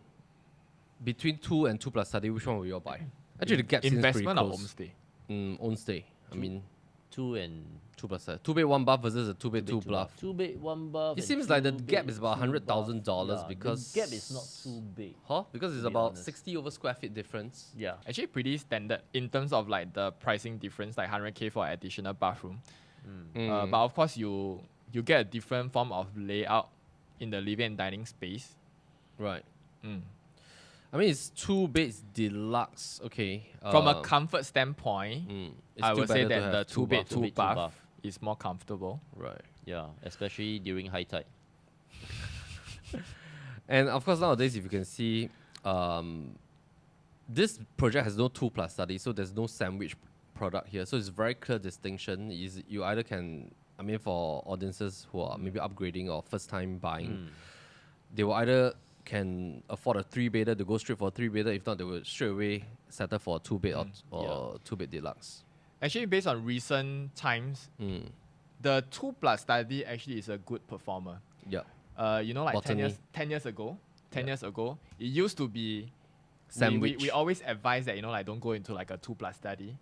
Speaker 1: between 2 and 2+ study, which one will you all buy? Actually, the gap seems pretty
Speaker 4: Investment or
Speaker 1: close.
Speaker 4: homestay?
Speaker 1: Homestay. I mean,
Speaker 2: 2 and
Speaker 1: 2+. 2-bed 1 bath versus a 2-bed 2 bath.
Speaker 2: 2-bed 1 bath.
Speaker 1: It seems like the gap is about $100,000 because
Speaker 2: the gap is not too big.
Speaker 1: Because it's
Speaker 2: to be
Speaker 1: about
Speaker 2: honest.
Speaker 1: 60 over square feet difference.
Speaker 2: Yeah.
Speaker 4: Actually pretty standard in terms of like the pricing difference, like 100K for additional bathroom. But of course you get a different form of layout in the living and dining space.
Speaker 1: Right. I mean, it's 2 beds deluxe. Okay.
Speaker 4: From a comfort standpoint,
Speaker 1: it's
Speaker 4: I
Speaker 1: still
Speaker 4: would say
Speaker 1: better to
Speaker 4: that the
Speaker 1: have
Speaker 4: 2-bed,
Speaker 2: 2
Speaker 4: 2 bath
Speaker 2: bath.
Speaker 4: is more comfortable.
Speaker 1: Right.
Speaker 2: Yeah, especially during high tide.
Speaker 1: And of course, nowadays, if you can see, this project has no 2+ study, so there's no sandwich product here. So it's very clear distinction. Is you either can, I mean, for audiences who are maybe upgrading or first time buying, they will either can afford a 3-bedder to go straight for a 3-bedder. If not, they will straight away settle for a 2-bed or 2-bed deluxe.
Speaker 4: Actually, based on recent times, the 2+ study actually is a good performer.
Speaker 1: Yeah.
Speaker 4: Like 10
Speaker 1: Botany.
Speaker 4: years ago, it used to be
Speaker 1: Sandwich.
Speaker 4: We always advise that don't go into like a 2+ study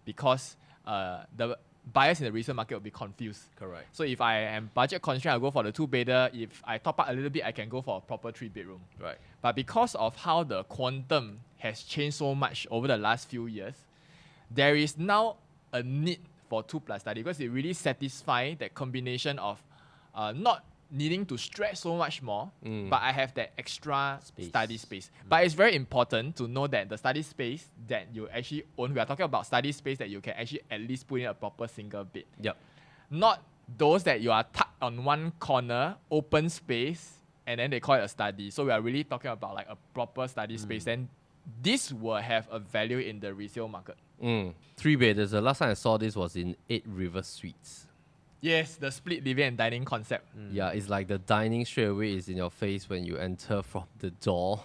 Speaker 4: because the buyers in the resale market will be confused.
Speaker 1: Correct.
Speaker 4: So if I am budget constrained, I'll go for the 2-bedder. If I top up a little bit, I can go for a proper 3-bedroom.
Speaker 1: Right.
Speaker 4: But because of how the quantum has changed so much over the last few years, there is now a need for 2+ study because it really satisfies that combination of not needing to stretch so much more, but I have that extra study space. But it's very important to know that the study space that you actually own, we are talking about study space that you can actually at least put in a proper single bed.
Speaker 1: Yep.
Speaker 4: Not those that you are tucked on one corner, open space, and then they call it a study. So we are really talking about like a proper study space. And this will have a value in the resale market.
Speaker 1: 3-bedders. The last time I saw this was in 8 River Suites.
Speaker 4: Yes, the split living and dining concept.
Speaker 1: Yeah, it's like the dining straight away is in your face when you enter from the door.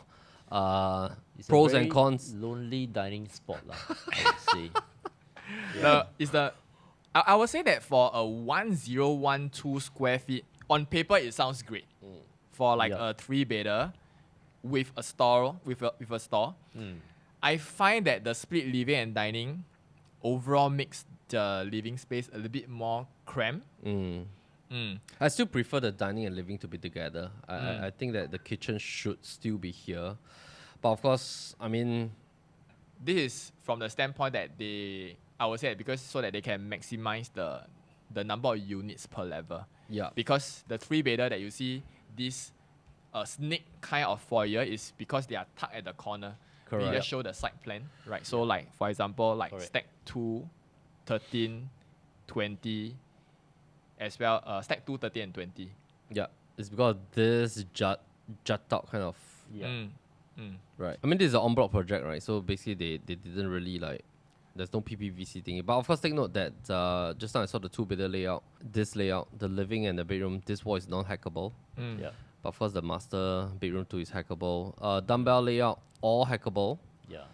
Speaker 2: It's
Speaker 1: Pros
Speaker 2: a
Speaker 1: and
Speaker 2: very
Speaker 1: cons.
Speaker 2: lonely dining spot, lah, I would say.
Speaker 4: I would say that for a 1012 square feet, on paper it sounds great. For like a 3-bedder with a store, I find that the split living and dining overall makes the living space a little bit more cramped.
Speaker 1: I still prefer the dining and living to be together. I think that the kitchen should still be here. But of course, I mean,
Speaker 4: this is from the standpoint that I would say because so that they can maximize the number of units per level.
Speaker 1: yeah.
Speaker 4: Because the 3-bedder that you see, this snake kind of foyer is because they are tucked at the corner.
Speaker 1: Correct.
Speaker 4: We just show the site plan, right? So like, for example, like
Speaker 2: Correct.
Speaker 4: stack 2, 13, 20, as well, stack 2, 30, and 20.
Speaker 1: Yeah. It's because this jut out kind of,
Speaker 2: Yeah.
Speaker 1: right. I mean, this is an en bloc project, right? So basically they didn't really like, there's no PPVC thing. But of course, take note that just now I saw the 2-bedder layout. This layout, the living and the bedroom, this wall is non-hackable.
Speaker 2: Yeah.
Speaker 1: But of course, the master bedroom too is hackable. Dumbbell layout, all hackable.
Speaker 2: Yeah.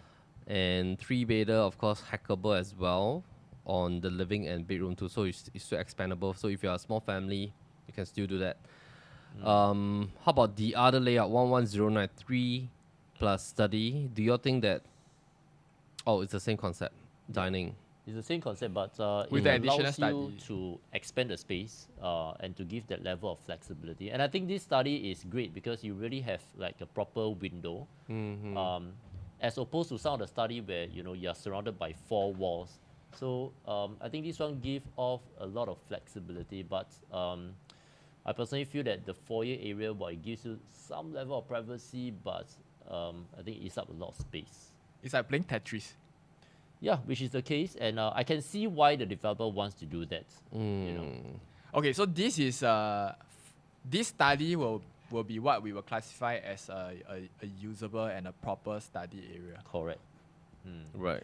Speaker 1: And 3-bedder, of course, hackable as well on the living and bedroom too. So it's still expandable. So if you're a small family, you can still do that. How about the other layout, 11093 plus study? Do you think that? Oh, it's the same concept, dining.
Speaker 2: It's the same concept, but
Speaker 4: With
Speaker 2: it
Speaker 4: the additional
Speaker 2: allows you
Speaker 4: study.
Speaker 2: to expand the space and to give that level of flexibility. And I think this study is great because you really have like a proper window, as opposed to some of the study where you are surrounded by 4 walls. So I think this one gives off a lot of flexibility, but I personally feel that the foyer area, while it gives you some level of privacy, but I think it eats up a lot of space.
Speaker 4: It's like playing Tetris.
Speaker 2: Yeah, which is the case, and I can see why the developer wants to do that.
Speaker 4: Okay, so this is this study will be what we will classify as a usable and a proper study area.
Speaker 2: Correct.
Speaker 1: Right.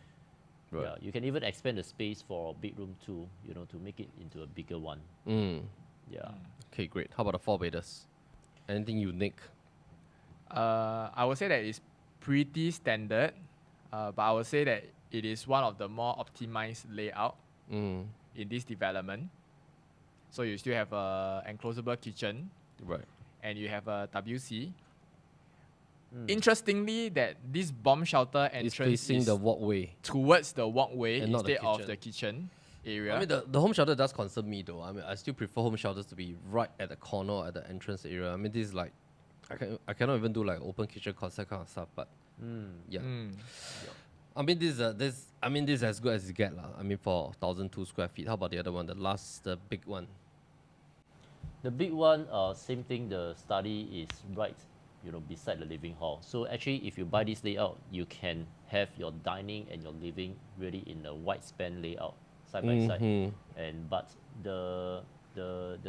Speaker 1: Right.
Speaker 2: Yeah, you can even expand the space for a bedroom too, to make it into a bigger one. Yeah.
Speaker 1: Okay, great. How about the 4-bedders? Anything unique?
Speaker 4: I would say that it's pretty standard, but I would say that it is one of the more optimized layout in this development. So you still have a enclosable kitchen,
Speaker 1: Right.
Speaker 4: and you have a WC. Interestingly, that this bomb shelter
Speaker 1: It's
Speaker 4: entrance
Speaker 1: facing
Speaker 4: is
Speaker 1: the walkway.
Speaker 4: towards the walkway
Speaker 1: And not the
Speaker 4: instead of
Speaker 1: kitchen.
Speaker 4: the kitchen area.
Speaker 1: I mean, the home shelter does concern me though. I mean, I still prefer home shelters to be right at the corner or at the entrance area. I mean, this is like, I cannot even do like open kitchen concept kind of stuff. But yeah, I mean, this is as good as you get lah. I mean, for 1,002 square feet. How about the other one, the big one?
Speaker 2: The big one, same thing. The study is right, beside the living hall. So actually, if you buy this layout, you can have your dining and your living really in a wide span layout, side by side. But the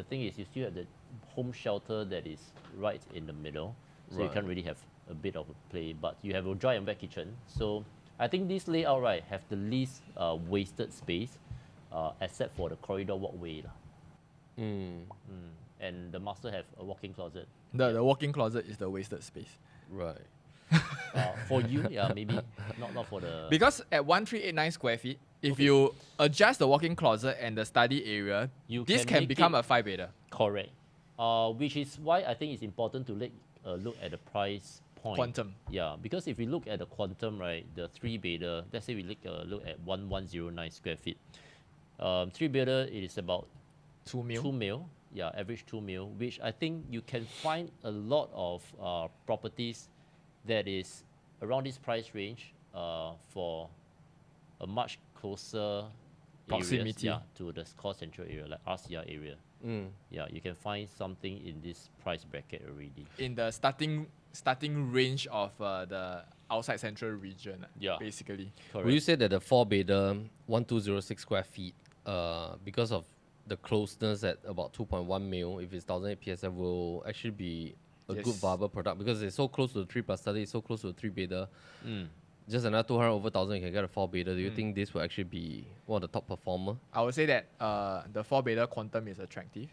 Speaker 2: thing is, you still have the home shelter that is right in the middle, so you can't really have a bit of a play. But you have a dry and wet kitchen. So I think this layout have the least wasted space, except for the corridor walkway lah. And the master have a walk-in closet.
Speaker 4: The walk-in closet is the wasted space.
Speaker 1: Right.
Speaker 2: For you, yeah, maybe not for the.
Speaker 4: Because at 1389 square feet, if you adjust the walk-in closet and the study area, this can
Speaker 2: make
Speaker 4: become
Speaker 2: it
Speaker 4: a 5-bedder.
Speaker 2: Correct. Which is why I think it's important to look at the price point.
Speaker 4: Quantum.
Speaker 2: Yeah, because if we look at the quantum, right, the 3-bedder, let's say we look at 1109 square feet. 3-bedder, it is about
Speaker 4: 2 mil.
Speaker 2: 2 mil. Yeah, average 2 mil, which I think you can find a lot of properties that is around this price range for a much closer
Speaker 4: Proximity.
Speaker 2: areas, to the core central area, like RCR area. Yeah, you can find something in this price bracket already.
Speaker 4: In the starting range of the outside central region,
Speaker 2: Yeah.
Speaker 4: basically.
Speaker 2: Correct.
Speaker 1: Will you say that the 4-bedder, 1206 square feet, because of the closeness at about 2.1 mil, if it's 1008 PSF, will actually be a good
Speaker 4: Yes.
Speaker 1: viable product because it's so close to the 3+30, it's so close to the 3-bedder.
Speaker 2: Mm.
Speaker 1: Just another 200 over 1,000, you can get a 4-bedder. Do you think this will actually be one of the top performer?
Speaker 4: I would say that the 4-bedder quantum is attractive.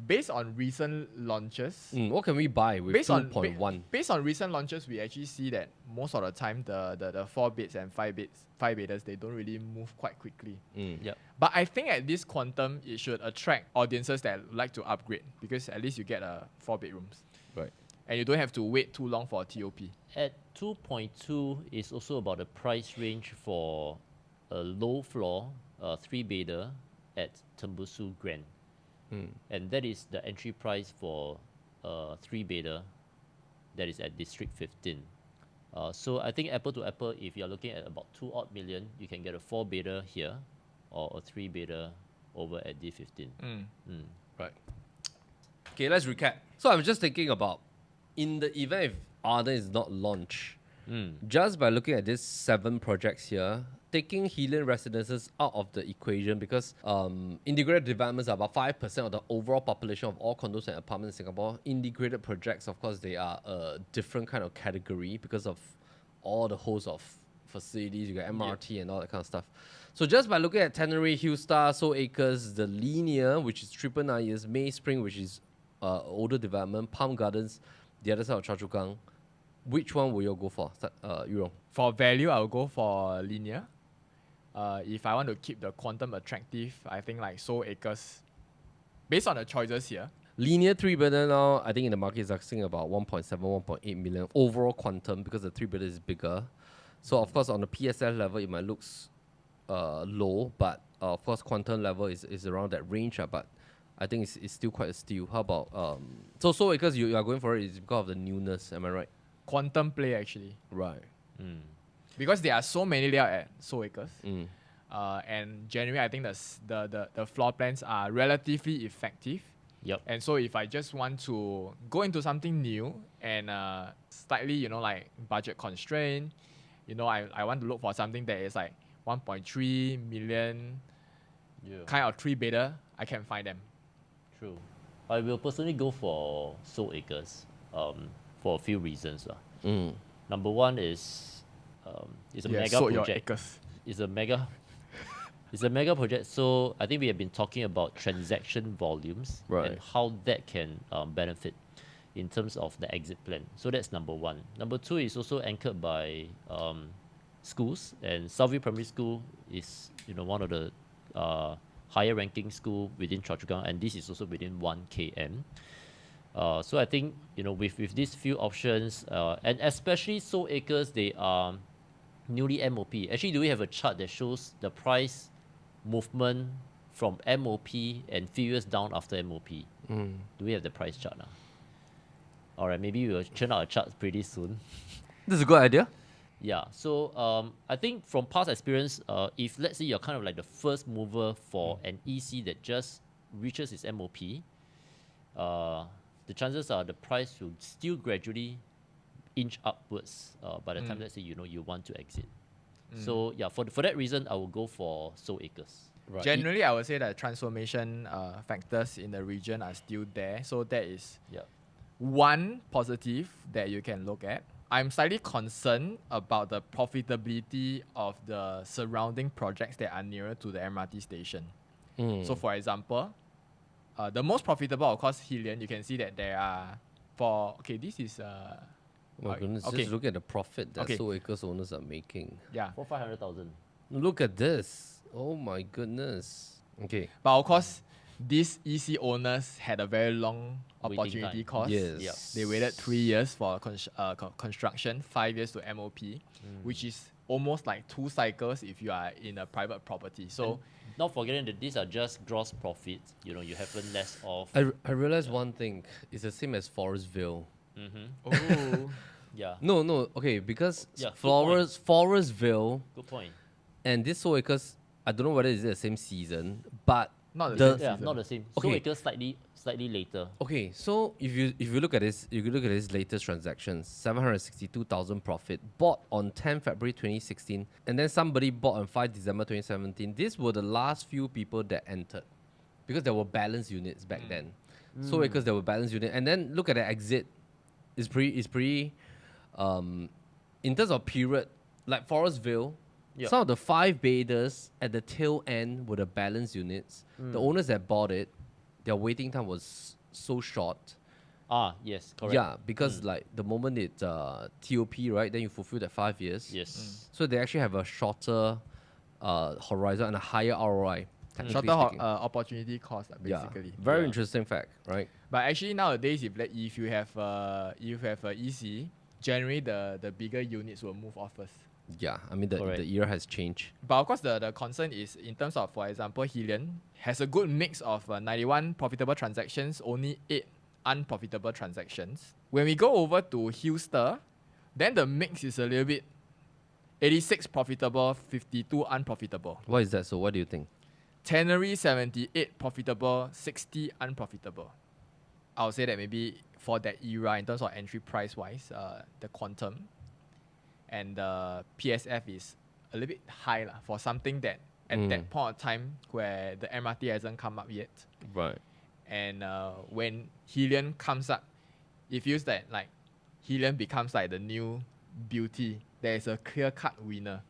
Speaker 4: Based on recent launches,
Speaker 1: What can we buy with
Speaker 4: based on
Speaker 1: 2.1?
Speaker 4: based on recent launches, we actually see that most of the time the 4 beds and 5-bedders, they don't really move quite quickly.
Speaker 2: Yeah.
Speaker 4: But I think at this quantum, it should attract audiences that like to upgrade because at least you get 4 bedrooms
Speaker 1: Right.
Speaker 4: and you don't have to wait too long for a TOP.
Speaker 2: At 2.2 is also about the price range for a low floor 3-bedder at Tembusu Grand. And that is the entry price for a 3-bedder that is at District 15. So I think apple to apple, if you're looking at about 2 odd million, you can get a 4-bedder here or a 3-bedder over at D15.
Speaker 1: Right. Okay, let's recap. So I'm just thinking about, in the event if Arden is not launched, just by looking at these 7 projects here, taking Helian residences out of the equation because integrated developments are about 5% of the overall population of all condos and apartments in Singapore. Integrated projects, of course, they are a different kind of category because of all the host of facilities. You got MRT and all that kind of stuff. So just by looking at Tenure, Hillstar, Soul Acres, the Linear, which is 999 years, May Spring, which is older development, Palm Gardens, the other side of Choa Chu Kang, which one will you go for, Yurong?
Speaker 4: For value, I will go for Linear. If I want to keep the quantum attractive, I think like Soul Acres, based on the choices here.
Speaker 1: Linear 3-bedder now, I think in the market is asking about 1.7, 1.8 million overall quantum because the 3-bedder is bigger. So of course on the PSL level it might look low, but of course quantum level is around that range. But I think it's still quite a steal. How about so Soul Acres you are going for it is because of the newness, am I right?
Speaker 4: Quantum play actually.
Speaker 1: Right.
Speaker 4: Because there are so many layout at Soul Acres. And generally I think the floor plans are relatively effective.
Speaker 2: Yep.
Speaker 4: And so if I just want to go into something new and slightly, like budget constraint, I want to look for something that is like 1.3 million kind of 3-bedder, I can find them.
Speaker 2: True. I will personally go for Soul Acres for a few reasons. Number one is it's a mega
Speaker 4: sold your
Speaker 2: project.
Speaker 4: acres.
Speaker 2: It's a mega project. So I think we have been talking about transaction volumes and how that can benefit in terms of the exit plan. So that's number one. Number two is also anchored by schools, and Southview Primary School is one of the higher ranking school within Choa Chu Kang, and this is also within 1 km. So I think with these few options, and especially Soul Acres, they are newly MOP. Actually, do we have a chart that shows the price movement from MOP and few years down after MOP? Do we have the price chart now? All right, maybe we will churn out a chart pretty soon.
Speaker 1: This is a good idea.
Speaker 2: Yeah, so I think from past experience, if let's say you're kind of like the first mover for an EC that just reaches its MOP, the chances are the price will still gradually inch upwards by the time, let's say, you want to exit. So yeah, for that reason, I will go for Soul Acres.
Speaker 1: Right.
Speaker 4: Generally, I would say that transformation factors in the region are still there. So that is one positive that you can look at. I'm slightly concerned about the profitability of the surrounding projects that are nearer to the MRT station. So for example, the most profitable, of course, Helian, you can see that there are this is...
Speaker 1: Oh my goodness, just look at the profit that Soul Acres owners are making.
Speaker 4: Yeah.
Speaker 2: For 500,000.
Speaker 1: Look at this. Oh my goodness. Okay.
Speaker 4: But of course, these EC owners had a very long
Speaker 2: Waiting
Speaker 4: opportunity
Speaker 2: time.
Speaker 4: cost.
Speaker 1: Yes.
Speaker 4: They waited 3 years for construction, 5 years to MOP, which is almost like 2 cycles if you are in a private property. So,
Speaker 2: And not forgetting that these are just gross profits. You haven't less of.
Speaker 1: I realized one thing. It's the same as Forestville.
Speaker 4: oh,
Speaker 2: Yeah.
Speaker 1: No. Okay, because
Speaker 2: Yeah, good point.
Speaker 1: Forestville
Speaker 2: Good point.
Speaker 1: and this Soul Acres I don't know whether it's the same season, but
Speaker 4: Not the
Speaker 1: the
Speaker 4: same
Speaker 2: Yeah,
Speaker 4: season.
Speaker 2: not the same.
Speaker 1: Okay.
Speaker 2: So acres slightly later.
Speaker 1: okay. So if you look at this, you could look at his latest transactions, 762,000 profit bought on 10 February 2016, and then somebody bought on 5 December 2017. These were the last few people that entered, because there were balance units back then. So because there were balance units, and then look at the exit, it's pretty. In terms of period, like Forestville,
Speaker 2: Yep.
Speaker 1: some of the 5 bidders at the tail end were the balance units. The owners that bought it, their waiting time was so short.
Speaker 2: Yes, correct.
Speaker 1: Yeah, because like the moment it TOP, right, then you fulfill that 5 years.
Speaker 2: Yes.
Speaker 1: So they actually have a shorter horizon and a higher ROI. technically
Speaker 4: Shorter
Speaker 1: speaking.
Speaker 4: opportunity cost, basically.
Speaker 1: Yeah, very
Speaker 2: Yeah.
Speaker 1: interesting fact, right?
Speaker 4: But actually nowadays, if you have a EC, generally the bigger units will move off first.
Speaker 1: Yeah, I mean the
Speaker 2: Correct.
Speaker 1: era has changed.
Speaker 4: But of course, the concern is in terms of, for example, Helion has a good mix of 91 profitable transactions, only 8 unprofitable transactions. When we go over to Hillster, then the mix is a little bit 86 profitable, 52 unprofitable.
Speaker 1: Why is that so? What do you think?
Speaker 4: Tenure 78 profitable, 60 unprofitable. I would say that maybe for that era, in terms of entry price wise, the quantum and the PSF is a little bit high lah, for something that at that point of time where the MRT hasn't come up yet.
Speaker 1: Right.
Speaker 4: And when Helion comes up, it feels that like Helion becomes like the new beauty. There is a clear-cut winner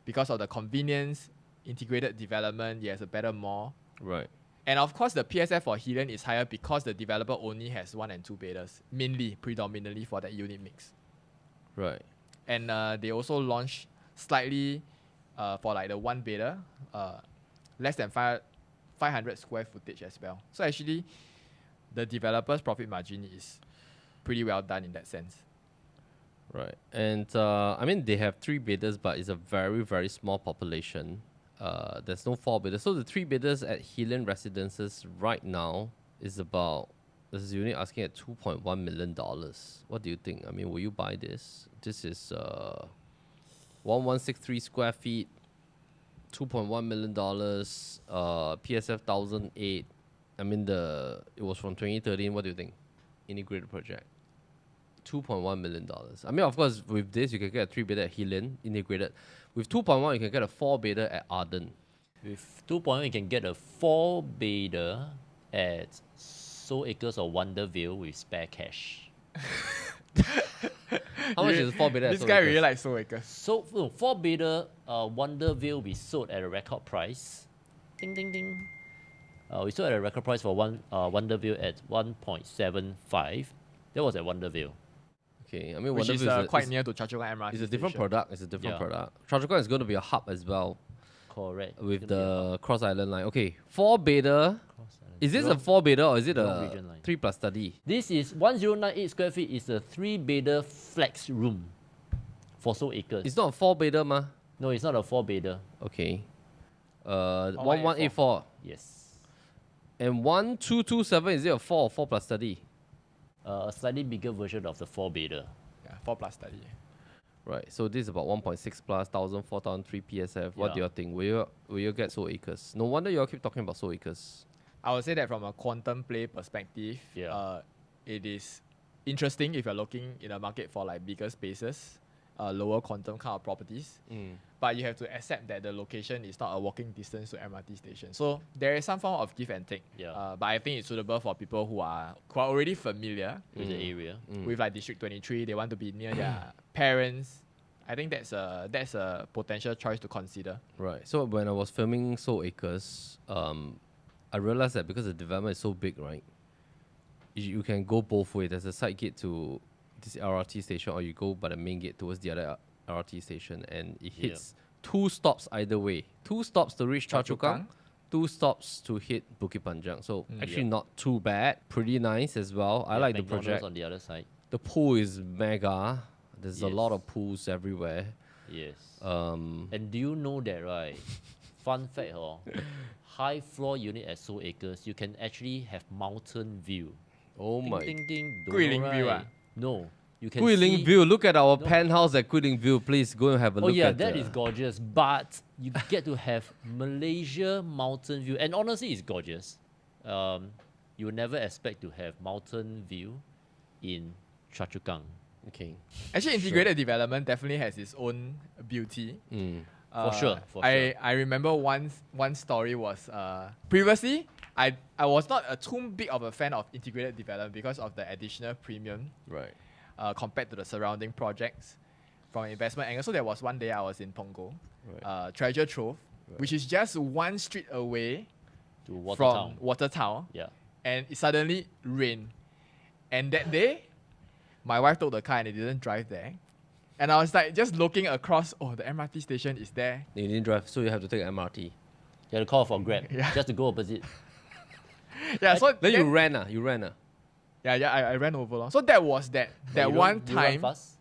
Speaker 4: because of the convenience, integrated development. It has a better mall.
Speaker 1: Right.
Speaker 4: And of course, the PSF for Helion is higher because the developer only has 1 and 2 bidders, predominantly for that unit mix.
Speaker 1: Right.
Speaker 4: And they also launched slightly for like the 1 bidder, less than 500 square footage as well. So actually, the developer's profit margin is pretty well done in that sense.
Speaker 1: Right. And I mean, they have 3 bidders, but it's a very, very small population. There's no 4 bidders. So the 3 bidders at Helion Residences right now is about, this is unit asking at $2.1 million. What do you think? I mean, will you buy this? This is 1163 square feet, $2.1 million, PSF 1008. I mean, it was from 2013. What do you think? Integrated project. $2.1 million. I mean, of course, with this, you can get a 3 bidder at Helion, integrated. With 2.1, you can get a 4 bidder at Arden.
Speaker 2: With 2.1, you can get a 4 bidder at Soul Acres or Wonderville with spare cash.
Speaker 1: How much is 4 bidder at
Speaker 4: This
Speaker 1: Soul
Speaker 4: guy
Speaker 1: Acres?
Speaker 4: really likes Soul Acres.
Speaker 2: So, no, 4 bidder Wonderville we sold at a record price. Ding, ding, ding. We sold at a record price for Wonderville at 1.75. That was at Wonderville.
Speaker 1: Okay, I mean,
Speaker 4: Which is
Speaker 1: Wonderville
Speaker 4: quite near to Choa Chu Kang MRT
Speaker 1: It's a different
Speaker 4: station.
Speaker 1: product. It's a different
Speaker 2: Yeah.
Speaker 1: product. Choa Chu Kang is going to be a hub as well
Speaker 2: Correct.
Speaker 1: with
Speaker 2: It's gonna be a
Speaker 1: the Cross Island line. Okay, 4 bidder.
Speaker 2: cross island.
Speaker 1: Is this a
Speaker 2: Wrong-
Speaker 1: 4 bidder or is it
Speaker 2: wrong
Speaker 1: a
Speaker 2: region line.
Speaker 1: 3 plus study?
Speaker 2: This is 1098 square feet is a 3 bidder flex room for Soul Acres.
Speaker 1: It's not a 4 bidder, ma.
Speaker 2: No, it's not a 4 bidder.
Speaker 1: Okay.
Speaker 4: 1184.
Speaker 1: 1184.
Speaker 2: Yes.
Speaker 1: And 1227, is it a 4 or 4 plus study?
Speaker 2: A slightly bigger version of the 4 bidder.
Speaker 4: Yeah, 4 plus study.
Speaker 1: Right. So this is about 1.6 plus, 1,000, 4,003 PSF. What do
Speaker 2: Yeah.
Speaker 1: you think? Will you get Soul Acres? No wonder you all keep talking about Soul Acres.
Speaker 4: I would say that from a quantum play perspective,
Speaker 2: Yeah.
Speaker 4: it is interesting if you're looking in a market for like bigger spaces, lower quantum kind of properties. But you have to accept that the location is not a walking distance to MRT station. So there is some form of give and take.
Speaker 2: Yeah.
Speaker 4: But I think it's suitable for people who are already familiar
Speaker 2: With the area.
Speaker 4: with like District 23. They want to be near their parents. I think that's a potential choice to consider.
Speaker 1: Right. So when I was filming Soul Acres, I realized that because the development is so big, right? You can go both ways. There's a side gate to this LRT station, or you go by the main gate towards the other LRT station, and it hits 2 stops either way. 2 stops to reach Choa Chu Kang, 2 stops to hit Bukit Panjang. So actually
Speaker 2: Yeah.
Speaker 1: not too bad. Pretty nice as well. I
Speaker 2: Yeah,
Speaker 1: like the
Speaker 2: McDonald's
Speaker 1: project.
Speaker 2: on the other side.
Speaker 1: The pool is mega. There's a lot
Speaker 2: Yes.
Speaker 1: of pools everywhere.
Speaker 2: Yes.
Speaker 1: Um,
Speaker 2: And do you know that, right? Fun fact, high floor unit at Soul Acres, you can actually have mountain view.
Speaker 1: oh
Speaker 2: Ding,
Speaker 1: my.
Speaker 2: ding, ding. Don't
Speaker 4: Guilin
Speaker 2: know,
Speaker 4: view,
Speaker 2: right? No. You can
Speaker 1: Guilin
Speaker 2: see.
Speaker 1: View. Look at our penthouse at Guilin View. Please go and have a
Speaker 2: Oh
Speaker 1: look
Speaker 2: yeah,
Speaker 1: at
Speaker 2: that is gorgeous. But you get to have Malaysia mountain view, and honestly, it's gorgeous. You would never expect to have mountain view in Choa Chu Kang.
Speaker 1: Okay.
Speaker 4: Actually, integrated development definitely has its own beauty.
Speaker 2: For sure.
Speaker 4: I remember one story was previously I was not too big of a fan of integrated development because of the additional premium
Speaker 1: Right.
Speaker 4: compared to the surrounding projects from an investment angle. So there was one day I was in Punggol,
Speaker 1: Right.
Speaker 4: Treasure Trove, which is just one street away
Speaker 2: To Water
Speaker 4: from
Speaker 2: Town.
Speaker 4: Water Town,
Speaker 2: Yeah.
Speaker 4: and it suddenly rained. And that day, my wife took the car and it didn't drive there. And I was like just looking across, oh, the MRT station is there.
Speaker 1: You didn't drive, so you have to take MRT.
Speaker 2: You had to call for Grab
Speaker 4: Yeah.
Speaker 2: just to go opposite.
Speaker 4: Yeah, so
Speaker 1: Then you ran. You ran.
Speaker 4: Yeah, I ran over. Lor. So that was that
Speaker 2: But you
Speaker 4: one
Speaker 2: don't- you run
Speaker 4: time.
Speaker 2: fast?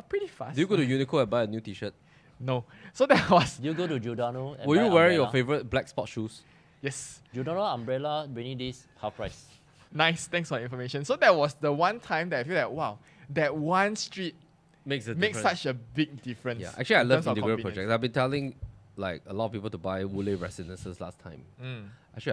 Speaker 4: Pretty fast.
Speaker 1: Do you go to Uniqlo and buy a new T-shirt?
Speaker 4: No. So that was
Speaker 2: Do you go to Giordano? And
Speaker 1: Were
Speaker 2: buy
Speaker 1: you wearing your
Speaker 2: umbrella?
Speaker 1: favorite black sport shoes?
Speaker 4: yes.
Speaker 2: Giordano umbrella rainy days half price.
Speaker 4: Nice. Thanks for the information. So that was the one time that I feel like wow, that one street
Speaker 1: Makes
Speaker 4: makes such a big difference.
Speaker 1: Yeah, actually, I
Speaker 4: in
Speaker 1: love
Speaker 4: terms of
Speaker 1: integrated
Speaker 4: convenience.
Speaker 1: projects. I've been telling like a lot of people to buy Woodley Residences last time.
Speaker 4: Mm.
Speaker 1: Actually,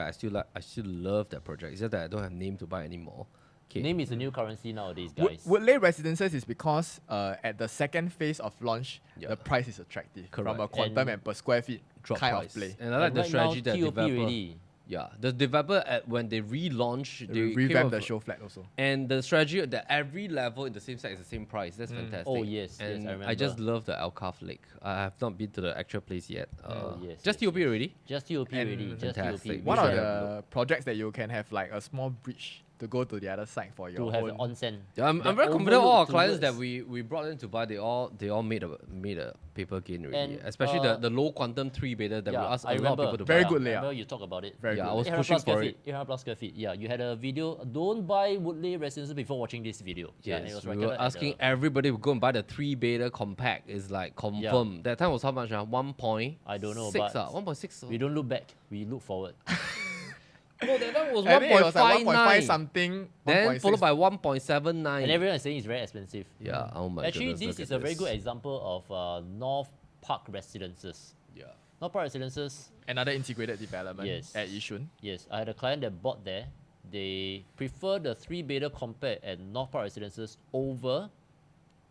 Speaker 1: I still love that project. It's just that I don't have name to buy anymore. Okay.
Speaker 2: Name is a new currency nowadays, guys.
Speaker 4: Woodley Residences is because at the second phase of launch,
Speaker 1: Yeah.
Speaker 4: the price is attractive from a
Speaker 1: Correct.
Speaker 4: quantum and per square feet
Speaker 1: Drop
Speaker 4: kind
Speaker 1: price.
Speaker 4: of play.
Speaker 1: And I like
Speaker 2: And
Speaker 1: the
Speaker 2: right
Speaker 1: strategy
Speaker 2: now,
Speaker 1: that
Speaker 2: TOP
Speaker 1: developer.
Speaker 2: already.
Speaker 1: Yeah, the developer when they relaunch, they came
Speaker 4: Revamp
Speaker 1: up
Speaker 4: the
Speaker 1: with-
Speaker 4: show flat also.
Speaker 1: And the strategy that every level in the same site is the same price. That's fantastic.
Speaker 2: Oh, yes, yes,
Speaker 1: and
Speaker 2: I remember.
Speaker 1: just love the Alcove Lake. I have not been to the actual place yet.
Speaker 2: yes,
Speaker 1: just
Speaker 2: yes,
Speaker 1: TOP already.
Speaker 2: Just TOP
Speaker 4: And
Speaker 2: already. Just
Speaker 1: fantastic.
Speaker 2: TOP.
Speaker 4: One
Speaker 1: should
Speaker 4: of
Speaker 1: have
Speaker 4: the projects that you can have like a small bridge to go to the other side for your
Speaker 2: to have
Speaker 4: own.
Speaker 2: an onsen.
Speaker 1: Yeah, I'm
Speaker 2: That
Speaker 1: very confident all our
Speaker 2: overlook
Speaker 1: clients that
Speaker 2: towards-
Speaker 1: we brought in to buy, they all made a paper gain already.
Speaker 2: And,
Speaker 1: Especially the low quantum 3 beta that we asked a
Speaker 2: I
Speaker 1: lot of
Speaker 2: remember.
Speaker 1: people to
Speaker 4: Very
Speaker 1: buy.
Speaker 4: good
Speaker 2: I
Speaker 4: layout.
Speaker 2: remember you talk about it.
Speaker 4: Very
Speaker 1: Yeah,
Speaker 4: good.
Speaker 1: I was
Speaker 2: 800
Speaker 1: pushing
Speaker 2: plus square
Speaker 1: for
Speaker 2: feet.
Speaker 1: it.
Speaker 2: 800 plus square feet. Yeah, you had a video. Don't buy Woodley Residences before watching this video. Yeah, and it
Speaker 1: Yes,
Speaker 2: was
Speaker 1: we were
Speaker 2: recommended at
Speaker 1: asking
Speaker 2: the-
Speaker 1: everybody to go and buy the 3 beta compact. It's like confirmed. That time was how much? 1.6?
Speaker 2: I don't know, but
Speaker 1: 1.6.
Speaker 2: We don't look back. We look forward.
Speaker 1: No, that time was
Speaker 4: I think it was like 1.5
Speaker 1: 1.59.
Speaker 4: something.
Speaker 1: Then
Speaker 4: 1.6.
Speaker 1: followed by 1.79.
Speaker 2: And everyone is saying it's very expensive.
Speaker 1: Yeah, oh my
Speaker 2: Actually,
Speaker 1: goodness,
Speaker 2: this
Speaker 1: look
Speaker 2: is
Speaker 1: at
Speaker 2: a very
Speaker 1: this.
Speaker 2: good example of North Park Residences.
Speaker 1: Yeah.
Speaker 2: North Park Residences,
Speaker 4: Another integrated development
Speaker 2: Yes.
Speaker 4: at Yishun.
Speaker 2: yes. I had a client that bought there. They prefer the 3 beta compact at North Park Residences over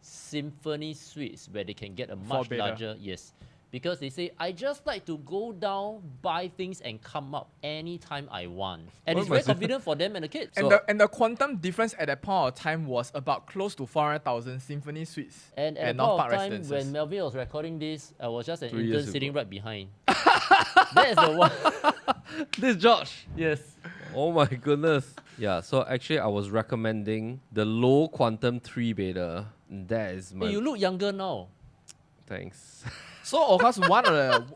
Speaker 2: Symphony Suites, where they can get a much
Speaker 4: beta.
Speaker 2: larger. Yes. Because they say, I just like to go down, buy things, and come up anytime I want. And
Speaker 1: What
Speaker 2: it's very
Speaker 1: was it?
Speaker 2: convenient for them and the kids.
Speaker 4: And the quantum difference at that point of time was about close to 400,000 Symphony Suites
Speaker 2: And at the
Speaker 4: North
Speaker 2: point
Speaker 4: Park
Speaker 2: of time
Speaker 4: Residences.
Speaker 2: when Melvin was recording this, I was just an
Speaker 1: 3 years
Speaker 2: intern sitting
Speaker 1: ago.
Speaker 2: right behind. That is the one.
Speaker 1: This Josh.
Speaker 2: Yes.
Speaker 1: Oh my goodness. Yeah, so actually I was recommending the low quantum 3 beta. That is my
Speaker 2: Hey, you look younger now.
Speaker 1: thanks.
Speaker 4: So of course one of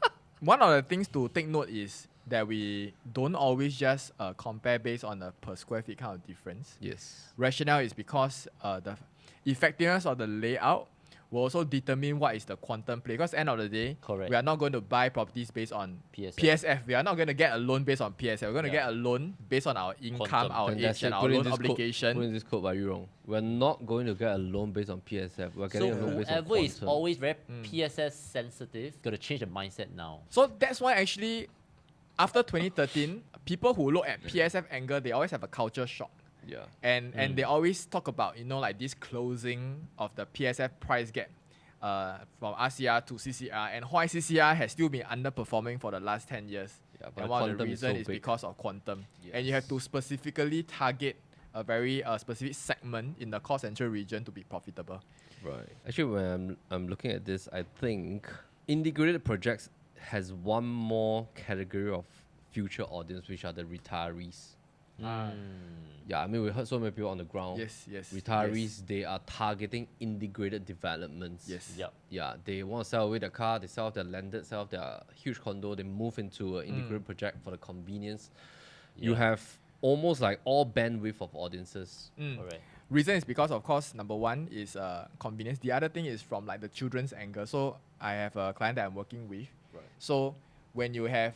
Speaker 4: the things to take note is that we don't always just compare based on a per square feet kind of difference.
Speaker 1: Yes.
Speaker 4: Rationale is because the effectiveness of the layout will also determine what is the quantum play. Because end of the day,
Speaker 2: Correct.
Speaker 4: we are not going to buy properties based on
Speaker 2: PSF.
Speaker 4: PSF. We are not going to get a loan based on PSF. We're going to
Speaker 2: Yeah.
Speaker 4: get a loan based on our income,
Speaker 2: Quantum.
Speaker 4: our age,
Speaker 1: Fantastic.
Speaker 4: and our
Speaker 1: Put in
Speaker 4: loan
Speaker 1: this quote-
Speaker 4: obligation.
Speaker 1: Put in this quote by you wrong. We're not going to get a loan based on PSF. We're
Speaker 2: So
Speaker 1: getting a loan based on
Speaker 2: whoever is
Speaker 1: quantum.
Speaker 2: always very PSS sensitive, got to change the mindset now.
Speaker 4: So that's why actually, after 2013, people who look at PSF angle, they always have a culture shock.
Speaker 1: Yeah.
Speaker 4: And they always talk about, like this closing of the PSF price gap from RCR to CCR, and why CCR has still been underperforming for the last 10 years.
Speaker 1: Yeah, but
Speaker 4: And
Speaker 1: the
Speaker 4: one of the
Speaker 1: quantum is so
Speaker 4: reasons is
Speaker 1: big.
Speaker 4: because of quantum. And you have to specifically target a very specific segment in the core central region to be profitable.
Speaker 1: Right. Actually, when I'm looking at this, I think integrated projects has one more category of future audience, which are the retirees. Yeah, I mean, we heard so many people on the ground.
Speaker 4: Yes, yes.
Speaker 1: Retirees,
Speaker 4: yes.
Speaker 1: they are targeting integrated developments.
Speaker 4: Yes.
Speaker 2: Yep.
Speaker 1: Yeah, they want to sell away their car, they sell their landed, sell their huge condo, they move into an integrated project for the convenience. You
Speaker 2: Yeah.
Speaker 1: have almost like all bandwidth of audiences.
Speaker 2: Alright.
Speaker 4: Reason is because, of course, number one is convenience. The other thing is from like the children's angle. So I have a client that I'm working with.
Speaker 1: Right.
Speaker 4: So when you have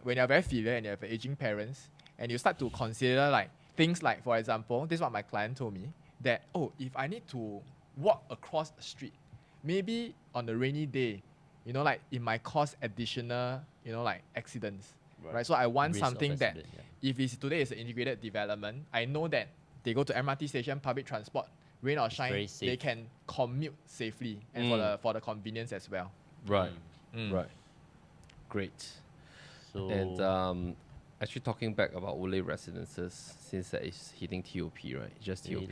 Speaker 4: when you're very filial and you have aging parents, and you start to consider like things like, for example, this is what my client told me. that, oh, if I need to walk across the street, maybe on a rainy day, you know, like it might cause additional, you know, like accidents, right? So I want
Speaker 2: Risk of
Speaker 4: something that
Speaker 2: accident, yeah.
Speaker 4: if it's today is an integrated development, I know that they go to MRT station, public transport, rain or shine,
Speaker 2: very safe.
Speaker 4: they can commute safely and for the convenience as well.
Speaker 1: Right.
Speaker 4: Mm.
Speaker 1: Right. Great.
Speaker 2: So
Speaker 1: And actually talking back about Woodley Residences, since that is hitting TOP, right? Just TOP.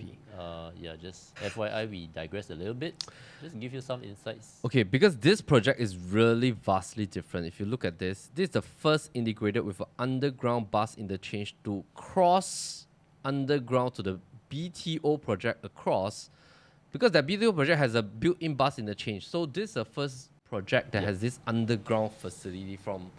Speaker 2: yeah, just FYI, we digress a little bit. Just give you some insights.
Speaker 1: Okay, because this project is really vastly different. If you look at this is the first integrated with an underground bus interchange to cross underground to the BTO project across, because that BTO project has a built-in bus interchange. So this is the first project that has this underground facility from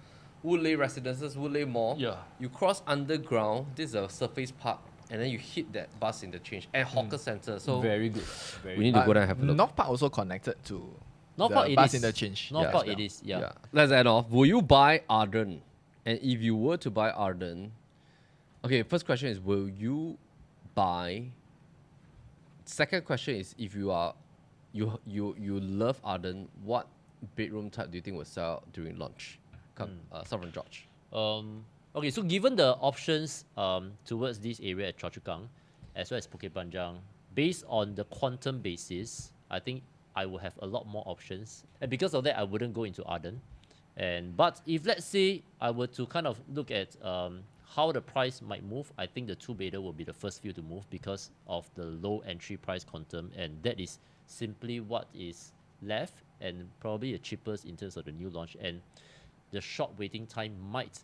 Speaker 1: Woodley Residences, Woodley Mall.
Speaker 2: Yeah.
Speaker 1: You cross underground, this is a surface park, and then you hit that bus interchange and hawker center. So
Speaker 2: Very good.
Speaker 1: we need to go there and have a look.
Speaker 4: North Park also connected to
Speaker 2: North
Speaker 4: the
Speaker 2: Park it
Speaker 4: bus
Speaker 2: is.
Speaker 4: interchange.
Speaker 2: North
Speaker 4: as
Speaker 2: Park
Speaker 4: well.
Speaker 2: it is, yeah.
Speaker 1: Let's add off. Will you buy Arden? And if you were to buy Arden, okay, first question is, will you buy? Second question is, if you love Arden, what bedroom type do you think will sell during launch? Sovereign George.
Speaker 2: Okay, so given the options towards this area at Choa Chu Kang, as well as Bukit Panjang, based on the quantum basis, I think I will have a lot more options. And because of that, I wouldn't go into Arden. But if let's say I were to kind of look at how the price might move, I think the two-bedder will be the first few to move because of the low entry price quantum, and that is simply what is left and probably the cheapest in terms of the new launch. And the short waiting time might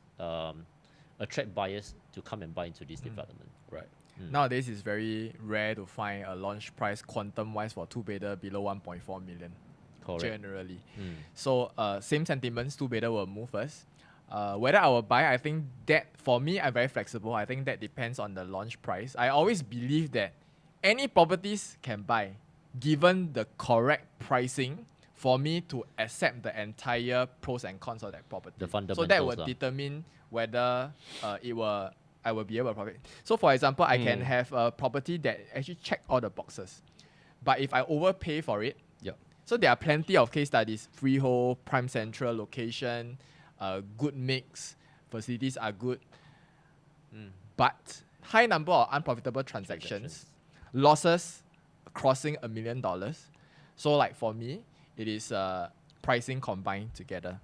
Speaker 2: attract buyers to come and buy into this development.
Speaker 1: Right.
Speaker 4: Nowadays, it's very rare to find a launch price quantum-wise for two-bedder below 1.4 million.
Speaker 2: Correct.
Speaker 4: Generally. So same sentiments, two-bedder will move first. Whether I will buy, I think that, for me, I'm very flexible. I think that depends on the launch price. I always believe that any properties can buy, given the correct pricing, for me to accept the entire pros and cons of that property.
Speaker 2: The fundamentals.
Speaker 4: So that will determine whether I will be able to profit. So for example, I can have a property that actually check all the boxes. But if I overpay for it, so there are plenty of case studies: freehold, prime central location, good mix, facilities are good. But high number of unprofitable transactions, losses crossing $1 million. So like for me, it is pricing combined together.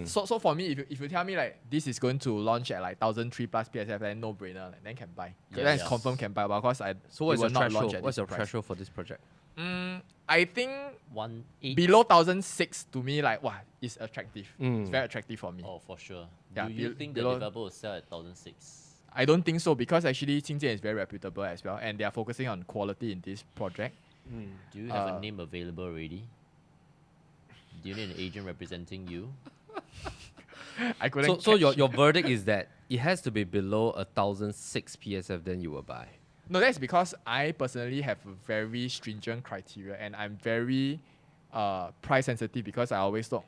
Speaker 4: So for me, if you tell me like this is going to launch at like 1,003 plus PSF, then no brainer, like, then can buy. Then confirm can buy. But of course,
Speaker 1: So what's your
Speaker 4: not launch
Speaker 1: threshold?
Speaker 4: at
Speaker 1: What's
Speaker 4: this
Speaker 1: your
Speaker 4: price.
Speaker 1: threshold for this project?
Speaker 4: I think
Speaker 2: 1.8.
Speaker 4: below 1,006 to me, like, wow, is attractive. It's very attractive for me.
Speaker 2: Oh, for sure.
Speaker 4: Yeah,
Speaker 2: Do you think the
Speaker 4: below-
Speaker 2: developer will sell at 1,006?
Speaker 4: I don't think so, because actually Qingjian is very reputable as well, and they are focusing on quality in this project.
Speaker 2: Do you have a name available already? Do you need an agent representing you?
Speaker 4: I couldn't.
Speaker 1: So your verdict is that it has to be below 1,006 PSF, then you will buy.
Speaker 4: No, that's because I personally have a very stringent criteria, and I'm very price sensitive because I always look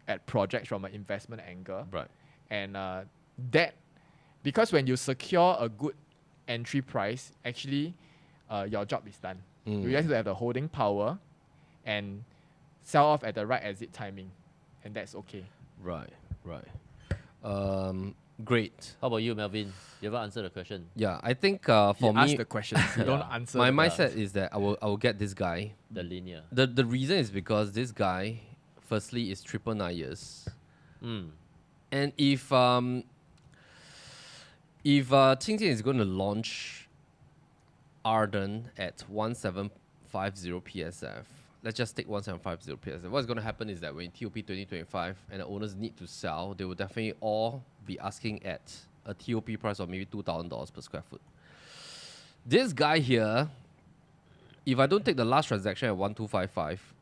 Speaker 4: at projects from an investment angle.
Speaker 1: Right.
Speaker 4: And that, because when you secure a good entry price, actually your job is done. You just have to have the holding power and sell off at the right exit timing, and that's okay.
Speaker 1: Right. Great.
Speaker 2: How about you, Melvin? You ever answer the question?
Speaker 1: Yeah, I think for
Speaker 4: You
Speaker 1: me,
Speaker 4: ask the questions, you don't answer.
Speaker 1: my
Speaker 4: the-
Speaker 1: mindset is that I will get this guy.
Speaker 2: The linear.
Speaker 1: The reason is because this guy, firstly, is 999 years. And if Qingjian is going to launch Arden at 1750 PSF, let's just take 1750 PSF. What's going to happen is that when TOP 2025 and the owners need to sell, they will definitely all be asking at a TOP price of maybe $2,000 per square foot. This guy here, if I don't take the last transaction at 1255,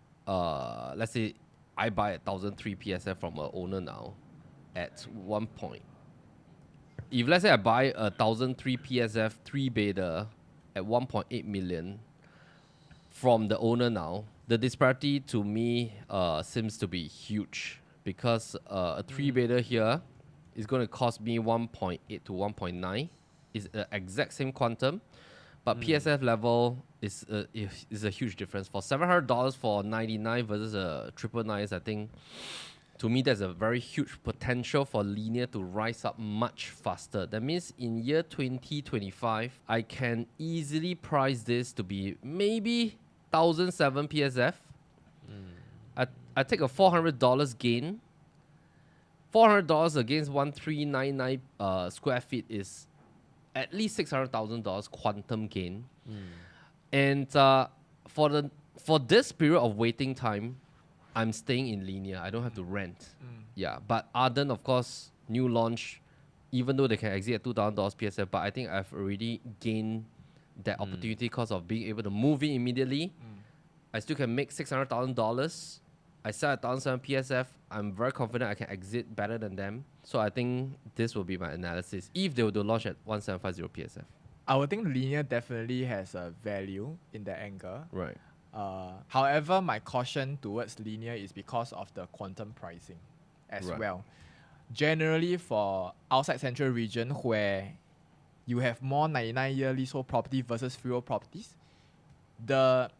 Speaker 1: let's say I buy at 1,003 PSF from an owner now at 1 point. If let's say I buy a 1,003 PSF 3-bedder at 1.8 million from the owner now, the disparity to me seems to be huge, because a 3-bedder here is going to cost me 1.8 to 1.9. It's the exact same quantum, But PSF level is a huge difference. For $700 for 99 versus a 999, I think, to me, there's a very huge potential for linear to rise up much faster. That means in year 2025, I can easily price this to be maybe 1,007 PSF. I take a $400 gain. $400 against 1,399 square feet is at least $600,000 quantum gain. And for this period of waiting time, I'm staying in linear. I don't have to rent. Yeah, but Arden, of course, new launch, even though they can exit at $2,000 PSF, but I think I've already gained that opportunity because of being able to move in immediately. I still can make $600,000. I sell at 1,007 PSF. I'm very confident I can exit better than them. So I think this will be my analysis if they were to launch at 1,750 PSF.
Speaker 4: I would think linear definitely has a value in the angle.
Speaker 1: Right.
Speaker 4: However, my caution towards linear is because of the quantum pricing as well. Generally, for outside central region where you have more 99-year leasehold property versus freehold properties, the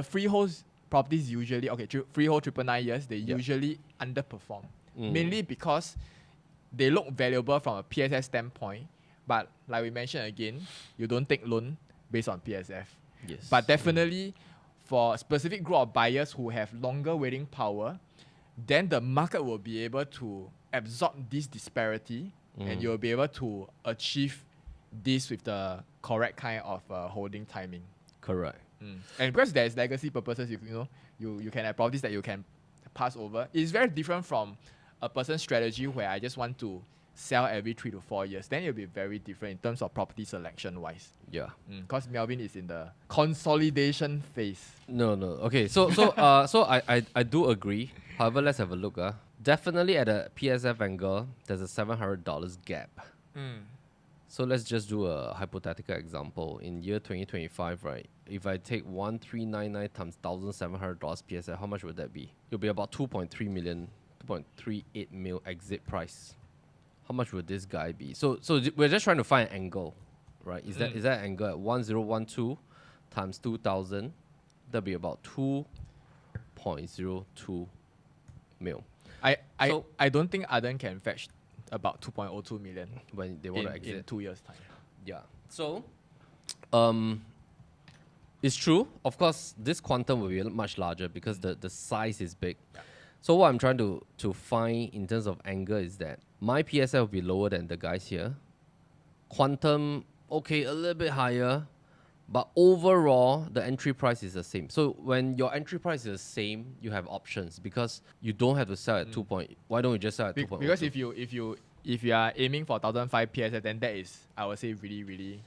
Speaker 4: freehold properties usually, freehold 999 years, they usually underperform. Mainly because they look valuable from a PSF standpoint, but like we mentioned again, you don't take loan based on PSF.
Speaker 1: Yes.
Speaker 4: But definitely for a specific group of buyers who have longer waiting power, then the market will be able to absorb this disparity and you'll be able to achieve this with the correct kind of holding timing.
Speaker 1: Correct.
Speaker 4: And because there's legacy purposes, you can have properties that you can pass over. It's very different from a person's strategy where I just want to sell every 3 to 4 years. Then it'll be very different in terms of property selection wise.
Speaker 1: Yeah.
Speaker 4: Because Melvin is in the consolidation phase.
Speaker 1: No. Okay. So I do agree. However, let's have a look. Definitely at a PSF angle, there's a $700 gap. So let's just do a hypothetical example. In year 2025, right? If I take 1,399 times $1,700 PSF, how much would that be? It'll be about 2.3 million, 2.38 mil exit price. How much would this guy be? So we're just trying to find an angle, right? Is that angle at 1012 times 2,000? That'll be about 2.02 mil.
Speaker 4: I don't think Arden can fetch about 2.02 million
Speaker 1: when they want to exit
Speaker 4: in 2 years' time.
Speaker 1: Yeah. So, it's true. Of course, this quantum will be much larger because the size is big. Yeah. So what I'm trying to find in terms of angle is that my PSL will be lower than the guys here. Quantum, okay, a little bit higher. But overall, the entry price is the same. So when your entry price is the same, you have options because you don't have to sell at 2 point. Why don't you just sell at 2.02?
Speaker 4: Because if you are aiming for 1,005 PSF, then that is, I would say, really, really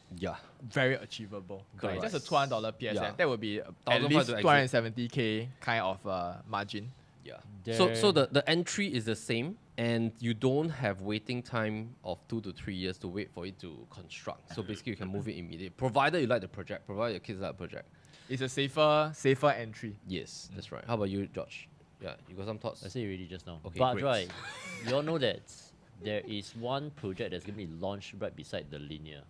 Speaker 4: very achievable.
Speaker 1: Correct.
Speaker 4: Just a $200 PSF, that would be at
Speaker 1: 1,005
Speaker 4: least
Speaker 1: to exit.
Speaker 4: 270K kind of margin.
Speaker 1: Yeah. So the entry is the same, and you don't have waiting time of 2 to 3 years to wait for it to construct. So basically, you can move it immediately, provided you like the project, provided your kids like the project.
Speaker 4: It's a safer entry.
Speaker 1: Yes, that's right. How about you, George? Yeah, you got some thoughts?
Speaker 2: I said already just now.
Speaker 1: Okay,
Speaker 2: but
Speaker 1: great.
Speaker 2: right, you all know that there is one project that's going to be launched right beside the linear.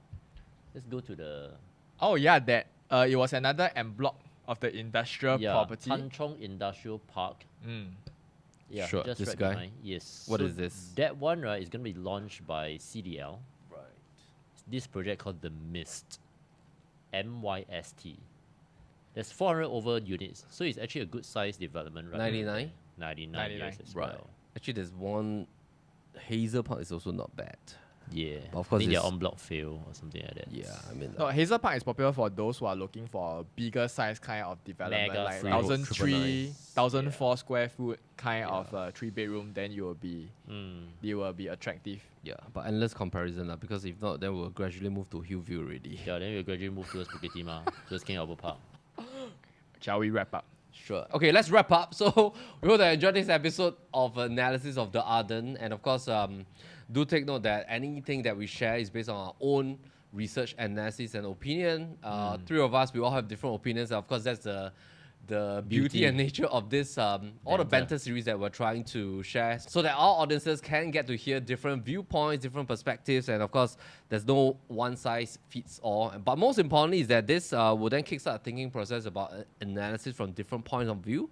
Speaker 2: Let's go to the...
Speaker 4: Oh yeah, that it was another en bloc of the industrial property.
Speaker 2: Tan Chong Industrial Park. Yeah,
Speaker 1: Sure,
Speaker 2: just
Speaker 1: this
Speaker 2: right
Speaker 1: guy?
Speaker 2: behind. Yes.
Speaker 1: What
Speaker 2: So
Speaker 1: is this?
Speaker 2: That one, right, is going to be launched by CDL.
Speaker 1: Right.
Speaker 2: This project called the MYST. MYST. There's 400 over units, so it's actually a good size development, right?
Speaker 1: 99?
Speaker 2: 99 years as
Speaker 1: Right.
Speaker 2: well.
Speaker 1: Actually, there's one... Hazel Park is also not bad.
Speaker 2: Yeah.
Speaker 1: But of course
Speaker 2: I think they're
Speaker 1: it's-
Speaker 2: on block fail or something like that.
Speaker 1: Yeah, I mean...
Speaker 4: No, Hazel Park is popular for those who are looking for a bigger size kind of development,
Speaker 2: Mega
Speaker 4: like
Speaker 2: freehold,
Speaker 4: 1,003, 1,004
Speaker 2: Yeah.
Speaker 4: square foot kind of 3-bedroom. Then you will be, they will be attractive.
Speaker 1: Yeah, but endless comparison because if not, then we'll gradually move to Hillview already.
Speaker 2: Yeah, then we'll gradually move towards Bukit Timah, towards King Albert Park.
Speaker 4: Shall we wrap up?
Speaker 1: Sure. Okay, let's wrap up. So we hope that you enjoyed this episode of analysis of the Arden, and of course, do take note that anything that we share is based on our own research, analysis, and opinion. Three of us, we all have different opinions. Of course, that's the the beauty and nature of this, all the banter series that we're trying to share, so that our audiences can get to hear different viewpoints, different perspectives, and of course, there's no one size fits all. But most importantly is that this will then kickstart a thinking process about analysis from different points of view.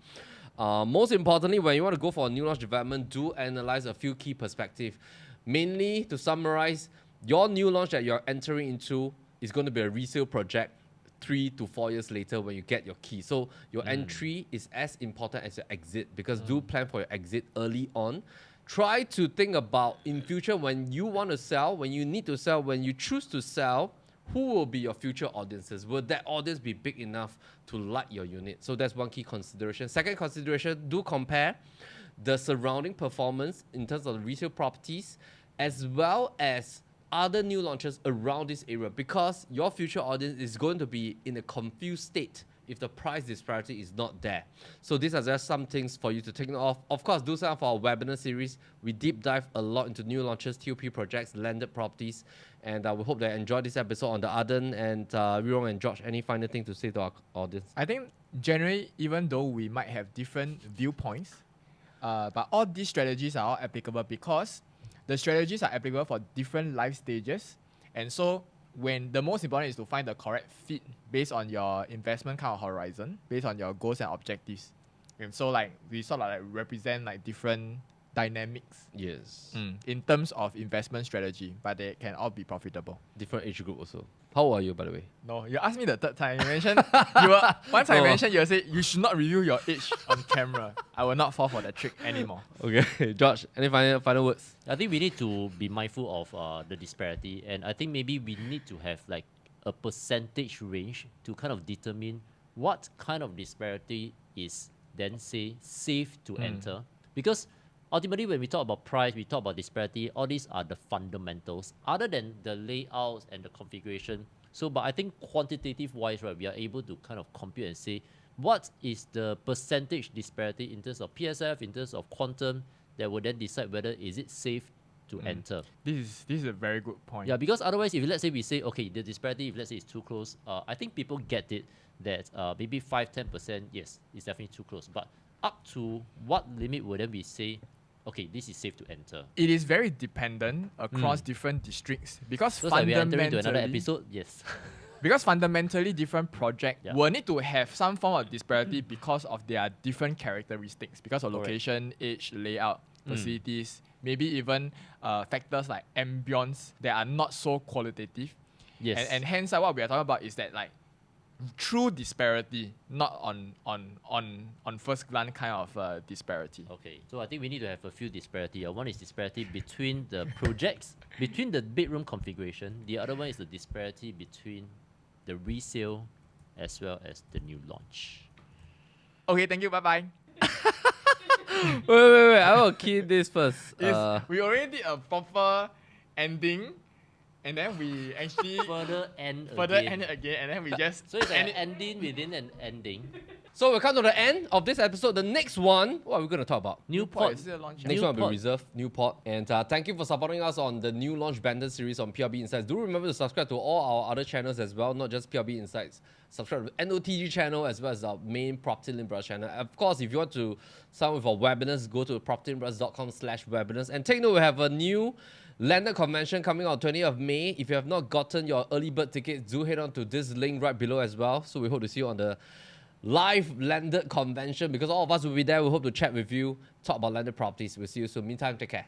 Speaker 1: Most importantly, when you want to go for a new launch development, do analyze a few key perspectives. Mainly, to summarize, your new launch that you're entering into is going to be a resale project 3 to 4 years later when you get your key. So your entry is as important as your exit, because do plan for your exit early on. Try to think about in future when you want to sell, when you need to sell, when you choose to sell, who will be your future audiences? Will that audience be big enough to like your unit? So that's one key consideration. Second consideration, do compare the surrounding performance in terms of the resale properties as well as other new launches around this area, because your future audience is going to be in a confused state if the price disparity is not there. So these are just some things for you to take note of. Of course, do sign up for our webinar series. We deep dive a lot into new launches, TOP projects, landed properties, and we hope they enjoy this episode on the Arden. And Rong and George, any final thing to say to our audience?
Speaker 4: I think generally, even though we might have different viewpoints, but all these strategies are all applicable because the strategies are applicable for different life stages. And so when the most important is to find the correct fit based on your investment kind of horizon, based on your goals and objectives. And so like we sort of like represent like different dynamics in terms of investment strategy, but they can all be profitable.
Speaker 1: Different age group also. How old are you, by the way?
Speaker 4: No, you asked me the third time. You mentioned once I mentioned, you say you should not reveal your age on camera. I will not fall for that trick anymore.
Speaker 1: Okay, George, any final words?
Speaker 2: I think we need to be mindful of the disparity, and I think maybe we need to have like a percentage range to kind of determine what kind of disparity is then say safe to enter. Because ultimately, when we talk about price, we talk about disparity, all these are the fundamentals, other than the layouts and the configuration. So, but I think quantitative-wise, right, we are able to kind of compute and say, what is the percentage disparity in terms of PSF, in terms of quantum, that will then decide whether is it safe to enter.
Speaker 4: This is a very good point.
Speaker 2: Yeah, because otherwise, if let's say we say, okay, the disparity, if let's say it's too close, I think people get it that maybe 5-10%, yes, it's definitely too close. But up to what limit would then we say, okay, this is safe to enter?
Speaker 4: It is very dependent across different districts because
Speaker 2: so like we are entering
Speaker 4: fundamentally,
Speaker 2: into another episode, yes.
Speaker 4: because fundamentally different projects will need to have some form of disparity because of their different characteristics, because of location, age, layout, facilities, maybe even factors like ambience that are not so qualitative.
Speaker 2: Yes.
Speaker 4: And hence what we are talking about is that like true disparity, not on first glance kind of disparity.
Speaker 2: Okay, so I think we need to have a few disparity. One is disparity between the projects, between the bedroom configuration. The other one is the disparity between the resale as well as the new launch.
Speaker 4: Okay, thank you. Bye bye.
Speaker 1: wait. I will key this first.
Speaker 4: We already did a proper ending. And then we actually
Speaker 2: further end
Speaker 4: again, and then we just
Speaker 2: so it's an ending within an ending.
Speaker 1: So we come to the end of this episode. The next one, what are we going to talk about?
Speaker 2: Newport.
Speaker 4: Is it a launch?
Speaker 1: Next one will be reserved, Newport. And thank you for supporting us on the new launch Bandit series on PRB Insights. Do remember to subscribe to all our other channels as well, not just PRB Insights. Subscribe to the NOTG channel as well as our main PropertyLimBrothers channel. Of course, if you want to sign up with our webinars, go to PropertyLimBrothers.com/webinars. And take note, we have a new landed convention coming on 20th of May. If you have not gotten your early bird tickets, do head on to this link right below as well. So we hope to see you on the live landed convention, because all of us will be there. We hope to chat with you, talk about landed properties. We'll see you soon. Meantime, take care.